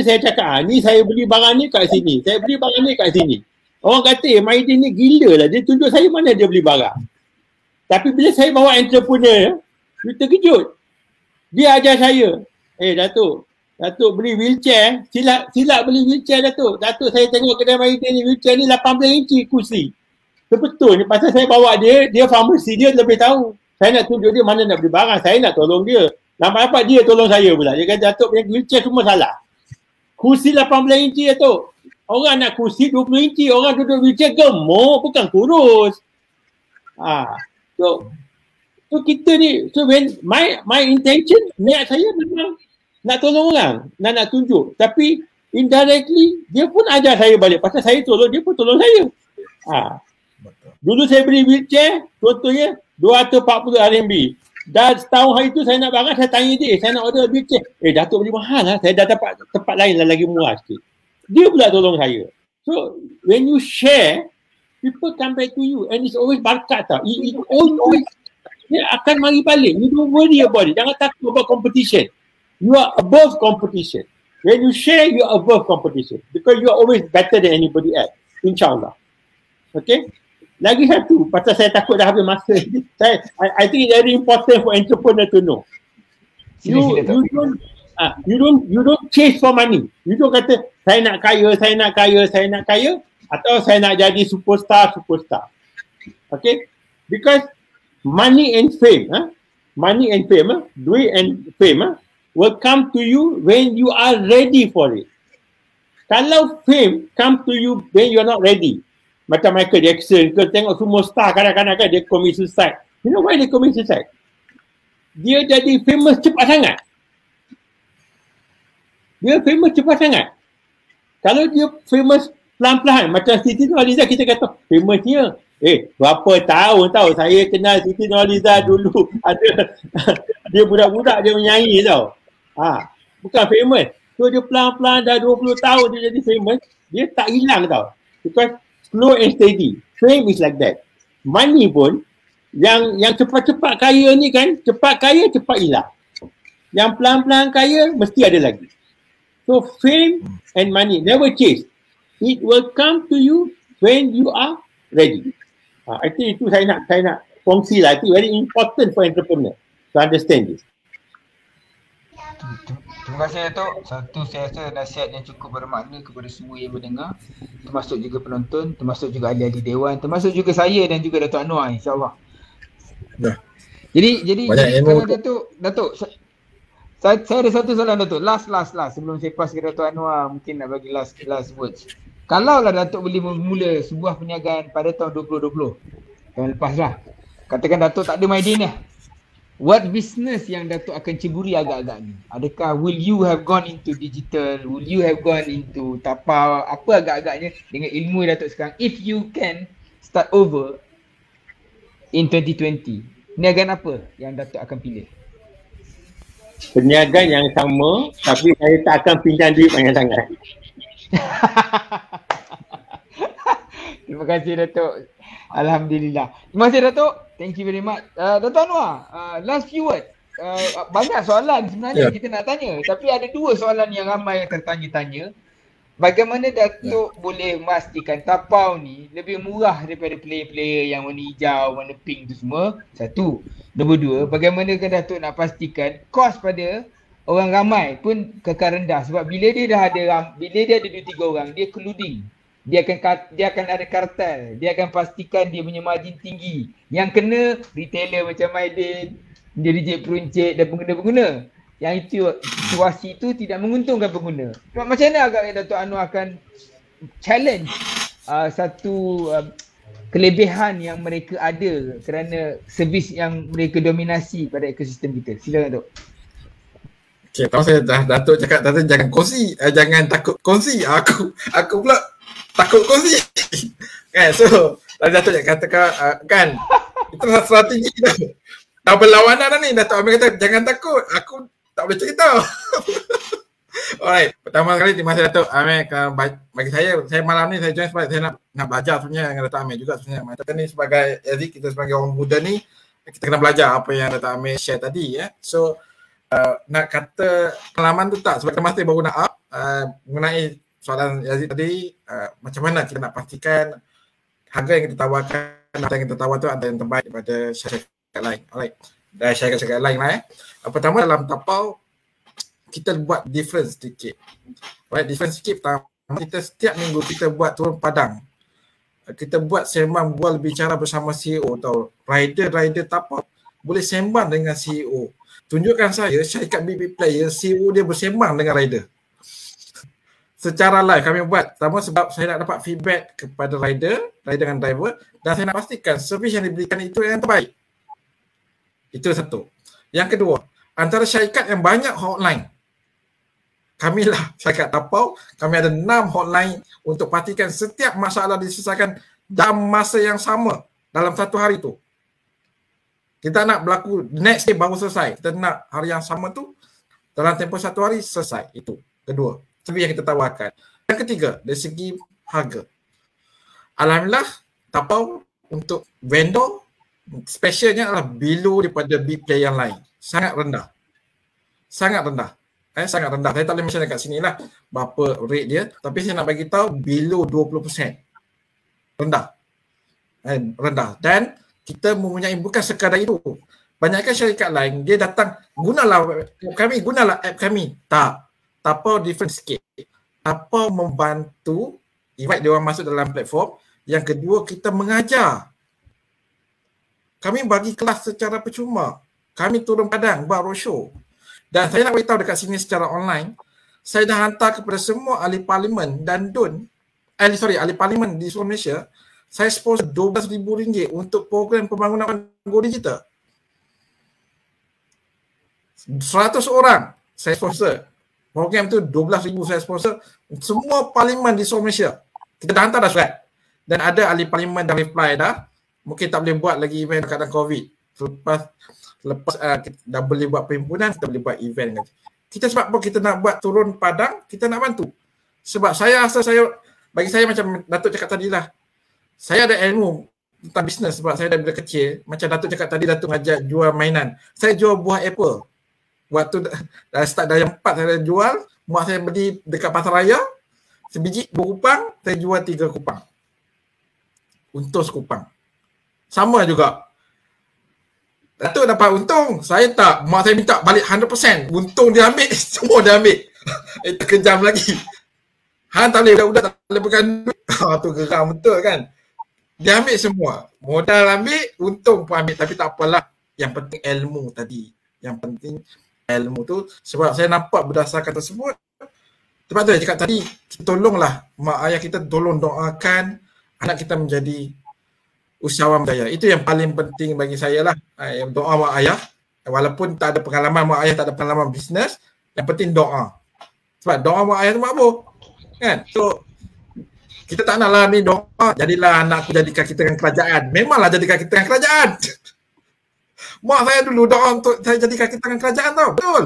Saya cakap, ni saya beli barang ni kat sini, saya beli barang ni kat sini. Orang kata, Maidin ni gila lah, dia tunjuk saya mana dia beli barang. Tapi bila saya bawa entrepreneur, dia terkejut. Dia ajar saya, Datuk beli wheelchair, silap beli wheelchair Datuk. Datuk saya tengok kedai Maidin ni, wheelchair ni 18 inci kursi. Sebetulnya pasal saya bawa dia farmasi, dia lebih tahu. Saya nak tunjuk dia mana nak beli barang, saya nak tolong dia. Nampak dia tolong saya pula. Dia kata Datuk punya wheelchair semua salah. Kursi 18 inci Datuk. Orang nak kursi 20 inci, orang duduk wheelchair gemuk, bukan kurus. So kita ni, so when my intention, niat saya memang nak tolong orang, nak tunjuk. Tapi indirectly, dia pun ajar saya balik. Pasal saya tolong, dia pun tolong saya. Dulu saya beli wheelchair, contohnya 240 RMB. Dah setahun hari tu saya nak barang, saya tanya dia, saya nak order wheelchair. Datuk beli mahal lah, saya dah dapat tempat lain lah lagi murah sikit. Dia pula tolong saya. So, when you share, people come back to you and it's always berkat tau. It always, dia akan mari balik. You don't worry about it. Jangan takut about competition. You are above competition. When you share, you are above competition. Because you are always better than anybody else. InsyaAllah. Okay? Lagi satu, pasal saya takut dah habis masa. I think it's very important for entrepreneur to know. You don't chase for money. You don't kata, saya nak kaya, atau saya nak jadi superstar. Okay? Because money and fame, duit and fame will come to you when you are ready for it. Kalau fame come to you when you are not ready, macam Michael Jackson, kau tengok semua star kadang-kadang kan dia commit suicide. You know why they commit suicide? Dia jadi famous cepat sangat. Kalau dia famous pelan-pelan, macam Siti Nurhaliza kita kata famousnya. Berapa tahun tahu saya kenal Siti Nurhaliza dulu. Ada dia budak-budak dia menyanyi tau. Bukan famous. So dia pelan-pelan dah 20 tahun dia jadi famous, dia tak hilang tau. Because slow and steady. Fame is like that. Money pun yang cepat-cepat kaya ni kan, cepat kaya cepat hilang. Yang pelan-pelan kaya mesti ada lagi. So fame and money never chase. It will come to you when you are ready. I think itu saya nak kongsi lah. Itu very important for entrepreneur to understand this. Terima kasih Datuk. Satu, saya rasa nasihat yang cukup bermakna kepada semua yang mendengar, termasuk juga penonton, termasuk juga ahli-ahli dewan, termasuk juga saya dan juga Datuk Anwar, insyaAllah. Jadi kalau Datuk, saya ada satu soalan Datuk. Last sebelum saya pass ke Datuk Anwar, mungkin nak bagi last words. Kalaulah Datuk boleh memula sebuah perniagaan pada tahun 2020, tahun lepas lah, katakan Datuk tak ada Mydin lah, what business yang Datuk akan ceburi agak-agak ni? Adakah will you have gone into digital? Will you have gone into tapau? Apa agak-agaknya dengan ilmu Datuk sekarang? If you can start over in 2020, perniagaan apa yang Datuk akan pilih? Perniagaan yang sama, tapi saya tak akan pinjam duit banyak sangat. Terima kasih Datuk. Alhamdulillah. Terima kasih Datuk. Thank you very much. Datuk Anwar, last few word. Banyak soalan sebenarnya kita nak tanya, tapi ada dua soalan yang ramai yang tertanya-tanya. Bagaimana Datuk boleh memastikan tapau ni lebih murah daripada player-player yang warna hijau, warna pink tu semua? Satu. Nombor dua, bagaimana Datuk nak pastikan kos pada orang ramai pun kekal rendah, sebab bila dia ada 2-3 orang, dia colluding. Dia akan ada kartel. Dia akan pastikan dia punya margin tinggi. Yang kena retailer macam Mydin, DJ peruncit dan pengguna-pengguna. Yang itu situasi itu tidak menguntungkan pengguna. Macam mana agaknya Datuk Anwar akan challenge satu kelebihan yang mereka ada kerana servis yang mereka dominasi pada ekosistem kita? Silakan Datuk. Okay, tahu saya Datuk cakap jangan kongsi, jangan takut kongsi. Aku pula takut kongsi. Kan, so Datuk katakan kan itu strategi tu. Dah berlawanan dah ni. Datuk Amir kata jangan takut, aku tak boleh cerita. Alright, pertama sekali terima kasih Datuk Amir. Bagi saya malam ni saya join sebab saya nak belajar sebenarnya dengan Datuk Amir juga sebenarnya. Kita ni sebagai kita sebagai orang muda ni, kita kena belajar apa yang Datuk Amir share tadi ya. So nak kata pengalaman tu tak, sebab masa baru nak up mengenai soalan Yazid tadi, macam mana kita nak pastikan harga yang kita tawarkan, harga yang kita tawar tu ada yang terbaik daripada syarikat lain. Alright, dari syarikat lain lah pertama dalam tapau kita buat difference sikit. Alright, difference sikit pertama, kita setiap minggu kita buat turun padang. kita buat sembang bual bicara bersama CEO tau. Rider tapau boleh sembang dengan CEO. Tunjukkan saya syarikat BB Player, CEO dia bersembang dengan rider. Secara live kami buat. Pertama sebab saya nak dapat feedback kepada rider dan driver, dan saya nak pastikan servis yang diberikan itu yang terbaik. Itu satu. Yang kedua, antara syarikat yang banyak hotline, kamilah syarikat tapau, kami ada 6 hotline untuk pastikan setiap masalah diselesaikan dalam masa yang sama dalam satu hari tu. Kita nak berlaku next day baru selesai. Kita nak hari yang sama tu dalam tempoh satu hari selesai. Itu kedua, servis yang kita tawarkan. Yang ketiga, dari segi harga. Alhamdulillah, tapau untuk vendor specialnya adalah below daripada big player yang lain. Sangat rendah. Sangat rendah. Sangat rendah. Saya tak boleh mention dekat sini lah berapa rate dia, tapi saya nak bagi tahu below 20%. Rendah. Rendah. Dan kita mempunyai bukan sekadar itu. Banyakkan syarikat lain dia datang gunalah app kami. Tak. Tapau different sikit. Tapau membantu invite dia orang masuk dalam platform. Yang kedua, kita mengajar. Kami bagi kelas secara percuma. Kami turun padang buat roadshow. Dan saya nak beritahu dekat sini secara online, saya dah hantar kepada semua ahli parlimen dan ahli parlimen di seluruh Malaysia, saya sponsor RM12,000 untuk program pembangunan Go Digital. 100 orang saya sponsor. Program tu 12,000 saya sponsor. Semua parlimen di seluruh Malaysia. Kita dah hantar dah surat. Dan ada ahli parlimen dah reply dah. Mungkin tak boleh buat lagi event keadaan COVID. Lepas kita dah boleh buat perhimpunan, kita boleh buat event lagi. Kita sebab apa kita nak buat turun padang, kita nak bantu. Sebab bagi saya macam Datuk cakap tadi lah, saya ada ilmu tentang bisnes sebab saya dah bila kecil. Macam Datuk cakap tadi, Datuk ngajak jual mainan. Saya jual buah apple. Waktu dah start dari 4 saya dah jual. Mak saya beli dekat pasar raya, sebiji 2 kupang, saya jual 3 kupang. Untung sekupang. Sama juga. Datuk dapat untung, saya tak. Mak saya minta balik 100%. Untung dia ambil, semua dia ambil. Itu kejam lagi. Han tak boleh, budak-budak tak boleh pegang duit. Tu geram betul kan. Dia ambil semua. Modal ambil, untung pun ambil. Tapi tak apalah. Yang penting ilmu tadi. Yang penting ilmu tu. Sebab saya nampak berdasarkan tersebut. Sebab tu saya cakap tadi, tolonglah mak ayah kita, tolong doakan anak kita menjadi usahawan berjaya. Itu yang paling penting bagi saya lah. Doa mak ayah. Walaupun tak ada pengalaman, mak ayah tak ada pengalaman bisnes, yang penting doa. Sebab doa mak ayah tu makbul. Kan? So, kita tak naklah ni doa, jadilah anakku jadi kaki tangan kerajaan. Memanglah jadi kaki tangan kerajaan. Mak saya dulu doa untuk saya jadi kaki tangan kerajaan tau. Betul.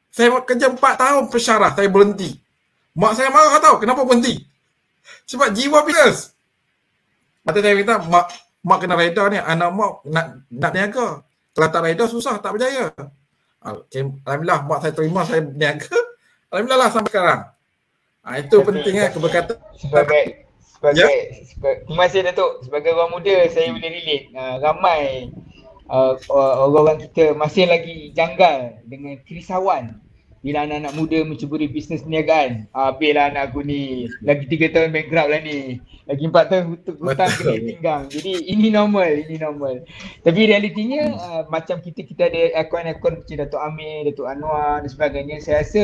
Saya kerja 4 tahun pensyarah, saya berhenti. Mak saya marah tau, kenapa berhenti? Sebab jiwa bisnes. Kata saya kata, mak kena reda ni, anak mak nak niaga. Kalau tak reda susah, tak berjaya. Alhamdulillah, mak saya terima saya berniaga. Alhamdulillah lah sampai sekarang. Itu pentingnya keberkatan. Terima kasih Datuk. Sebagai orang muda, saya boleh relate. Ramai orang-orang kita masih lagi janggal dengan kerisauan bila anak-anak muda mencuburi bisnes perniagaan. Habislah anak aku ni, lagi 3 tahun bankrupt lah ni, lagi 4 tahun hutang kena pinggang. Jadi ini normal. Tapi realitinya macam kita ada akun-akun macam Datuk Amir, Datuk Anwar dan sebagainya. Saya rasa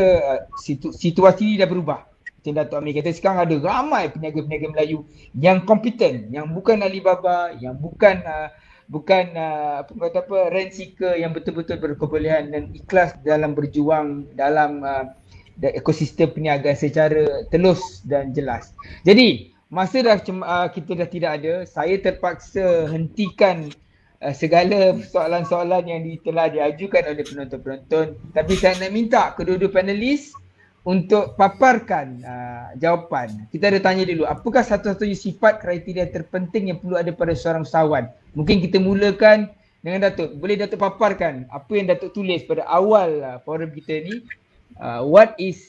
situasi dah berubah. Macam Datuk Amir kata, sekarang ada ramai peniaga-peniaga Melayu yang kompeten, yang bukan Alibaba, yang bukan rent seeker, yang betul-betul berkebolehan dan ikhlas dalam berjuang dalam ekosistem perniagaan secara telus dan jelas. Jadi masa kita dah tidak ada, saya terpaksa hentikan segala soalan-soalan yang telah diajukan oleh penonton-penonton. Tapi saya nak minta kedua-dua panelis untuk paparkan jawapan. Kita ada tanya dulu, apakah satu-satunya sifat kriteria terpenting yang perlu ada pada seorang usahawan? Mungkin kita mulakan dengan Datuk. Boleh Datuk paparkan apa yang Datuk tulis pada awal forum kita ni? What is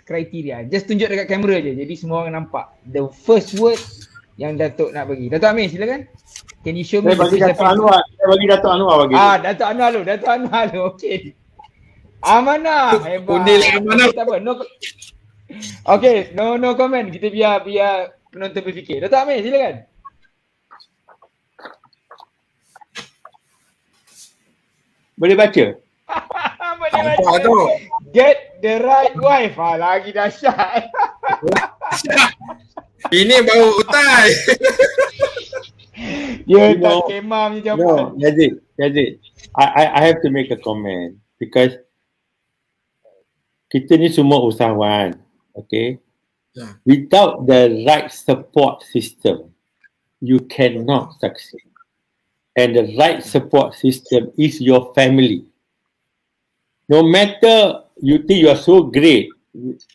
kriteria? Just tunjuk dekat kamera je, jadi semua orang nampak. The first word yang Datuk nak bagi. Datuk Amir, silakan. Can you show me? Saya bagi Datuk Anwar. Datuk Anwar. Datuk Anwar lu. Okey. Amanah, hebat. Undil amanah. Tak apa, no comment. Kita biar penonton berfikir. Dato' Amir, silakan. Boleh baca? Boleh Nampak baca. tu. Get the right wife. Lagi dahsyat. Ini baru utai. Dia You tak know, skema punya jawapan. No, Yazid. I have to make a comment because kita ni semua usahawan, okay? Ya. Without the right support system, you cannot succeed. And the right support system is your family. No matter you think you are so great,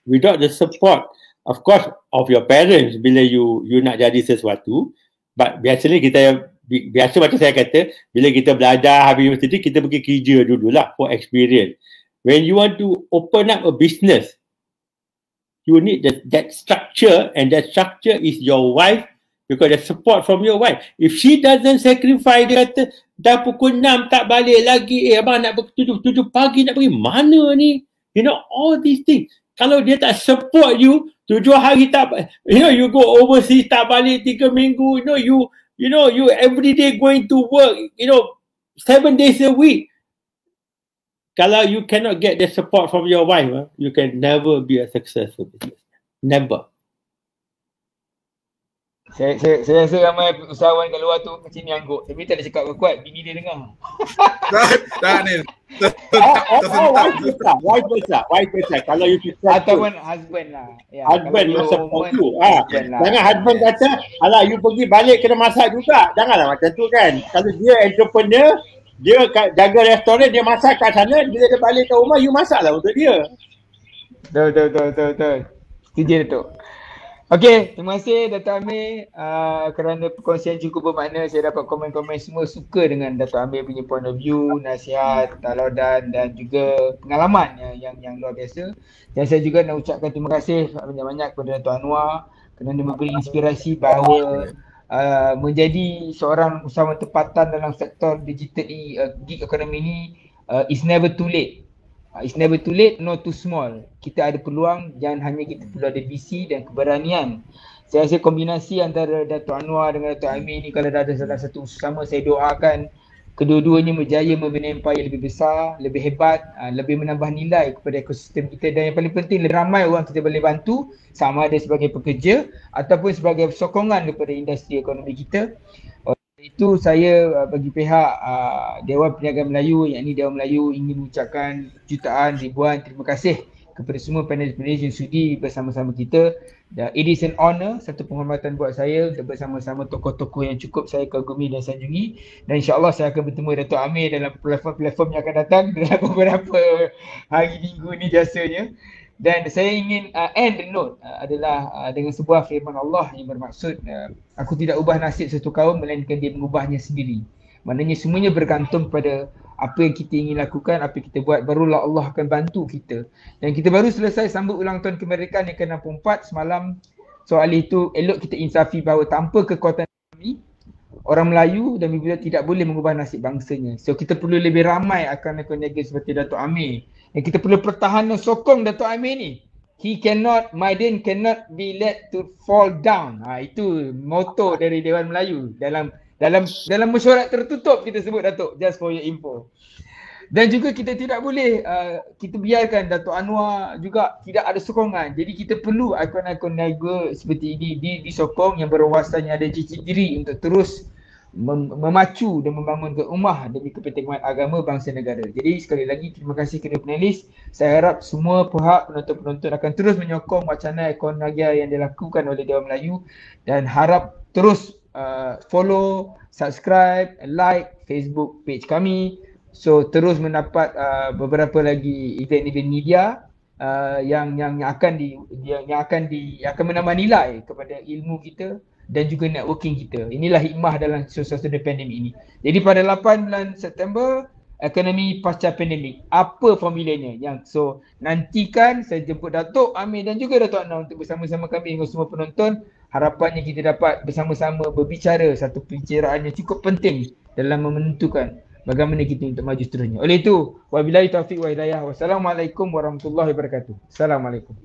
without the support, of course, of your parents bila you nak jadi sesuatu, but biasanya biasa macam saya kata, bila kita belajar habis universiti, kita pergi kerja dululah for experience. When you want to open up a business, you need that structure, and that structure is your wife, because the support from your wife. If she doesn't sacrifice, dia kata dah pukul 6 tak balik lagi, abang nak 7 pagi nak pergi mana ni? You know, all these things. Kalau dia tak support you, 7 hari tak, you go overseas tak balik 3 minggu, you every day going to work, 7 days a week. Kalau you cannot get the support from your wife, you can never be a successful business. Never. Saya rasa ramai usahawan kat luar tu macam ni angguk. Tapi tak ada cakap kuat, bini dia dengar. Tak ni. Wife besar. Kalau you successful. Ataupun husband lah. Ya, Husband kalau support you. husband lah. Jangan husband kata, alah you pergi balik kena masak juga. Janganlah macam tu kan. Kalau dia entrepreneur, dia jaga restoran, dia masak kat sana, bila dia balik ke rumah, you masaklah untuk dia. Betul. Setuju Datuk. Okey, terima kasih Dato' Amir kerana perkongsian cukup bermakna. Saya dapat komen-komen semua suka dengan Dato' Amir punya point of view, nasihat, tauladan dan juga pengalaman yang luar biasa. Dan saya juga nak ucapkan terima kasih banyak-banyak kepada Dato' Anwar kerana memberi inspirasi bahawa menjadi seorang usahawan tempatan dalam sektor digital gig economy ni is never too late. It's never too late, not too small. Kita ada peluang, jangan hanya kita perlu ada visi dan keberanian. Saya rasa kombinasi antara Dato' Anwar dengan Dato' Amir ni, kalau dah ada salah satu sama, saya doakan kedua-duanya berjaya membina empire yang lebih besar, lebih hebat, lebih menambah nilai kepada ekosistem kita, dan yang paling penting lebih ramai orang kita boleh bantu, sama ada sebagai pekerja ataupun sebagai sokongan kepada industri ekonomi kita. Itu saya bagi pihak Dewan Perniagaan Melayu, yakni Dewan Melayu, ingin mengucapkan jutaan, ribuan terima kasih kepada semua panelis-panelis yang sudi bersama-sama kita. Dan it is an honor, satu penghormatan buat saya untuk bersama-sama tokoh-tokoh yang cukup saya kagumi dan sanjungi. Dan insyaAllah saya akan bertemu Dato' Amir dalam platform-platform yang akan datang dalam beberapa hari minggu ni biasanya. Dan saya ingin end the note adalah dengan sebuah firman Allah yang bermaksud aku tidak ubah nasib satu kaum melainkan dia mengubahnya sendiri. Maknanya semuanya bergantung pada apa yang kita ingin lakukan, apa yang kita buat, barulah Allah akan bantu kita. Dan kita baru selesai sambut ulang tahun kemerdekaan yang ke-64 semalam. Soal itu elok kita insafi bahawa tanpa kekuatan kami, orang Melayu dan Melayu tidak boleh mengubah nasib bangsanya. So kita perlu lebih ramai akan niaga seperti Dato' Amir. Yang kita perlu pertahan dan sokong Dato' Amir ni. Maidan cannot be let to fall down. Itu moto dari Dewan Melayu. Dalam mesyuarat tertutup kita sebut Datuk, just for your info. Dan juga kita tidak boleh kita biarkan Dato' Anwar juga tidak ada sokongan. Jadi kita perlu akun-akun niaga seperti ini disokong yang berwawasan, yang ada cicit diri untuk terus memacu dan membangunkan ummah demi kepentingan agama bangsa negara. Jadi sekali lagi terima kasih kepada panelis. Saya harap semua pihak penonton-penonton akan terus menyokong wacana ekon niaga yang dilakukan oleh Dewan Melayu dan harap terus follow, subscribe, like Facebook page kami. So terus mendapat beberapa lagi event-event media yang akan menambah nilai kepada ilmu kita dan juga networking kita. Inilah hikmah dalam suasana pandemik ini. Jadi pada 8 bulan September, ekonomi pasca pandemik. Apa formulanya? So nantikan saya jemput Dato' Amir dan juga Dato' Anwar untuk bersama-sama kami dengan semua penonton. Harapannya kita dapat bersama-sama berbicara satu perbicaraan yang cukup penting dalam menentukan bagaimana kita untuk maju seterusnya. Oleh itu, wabillahi taufiq wa hidayah. Wassalamualaikum warahmatullahi wabarakatuh. Assalamualaikum.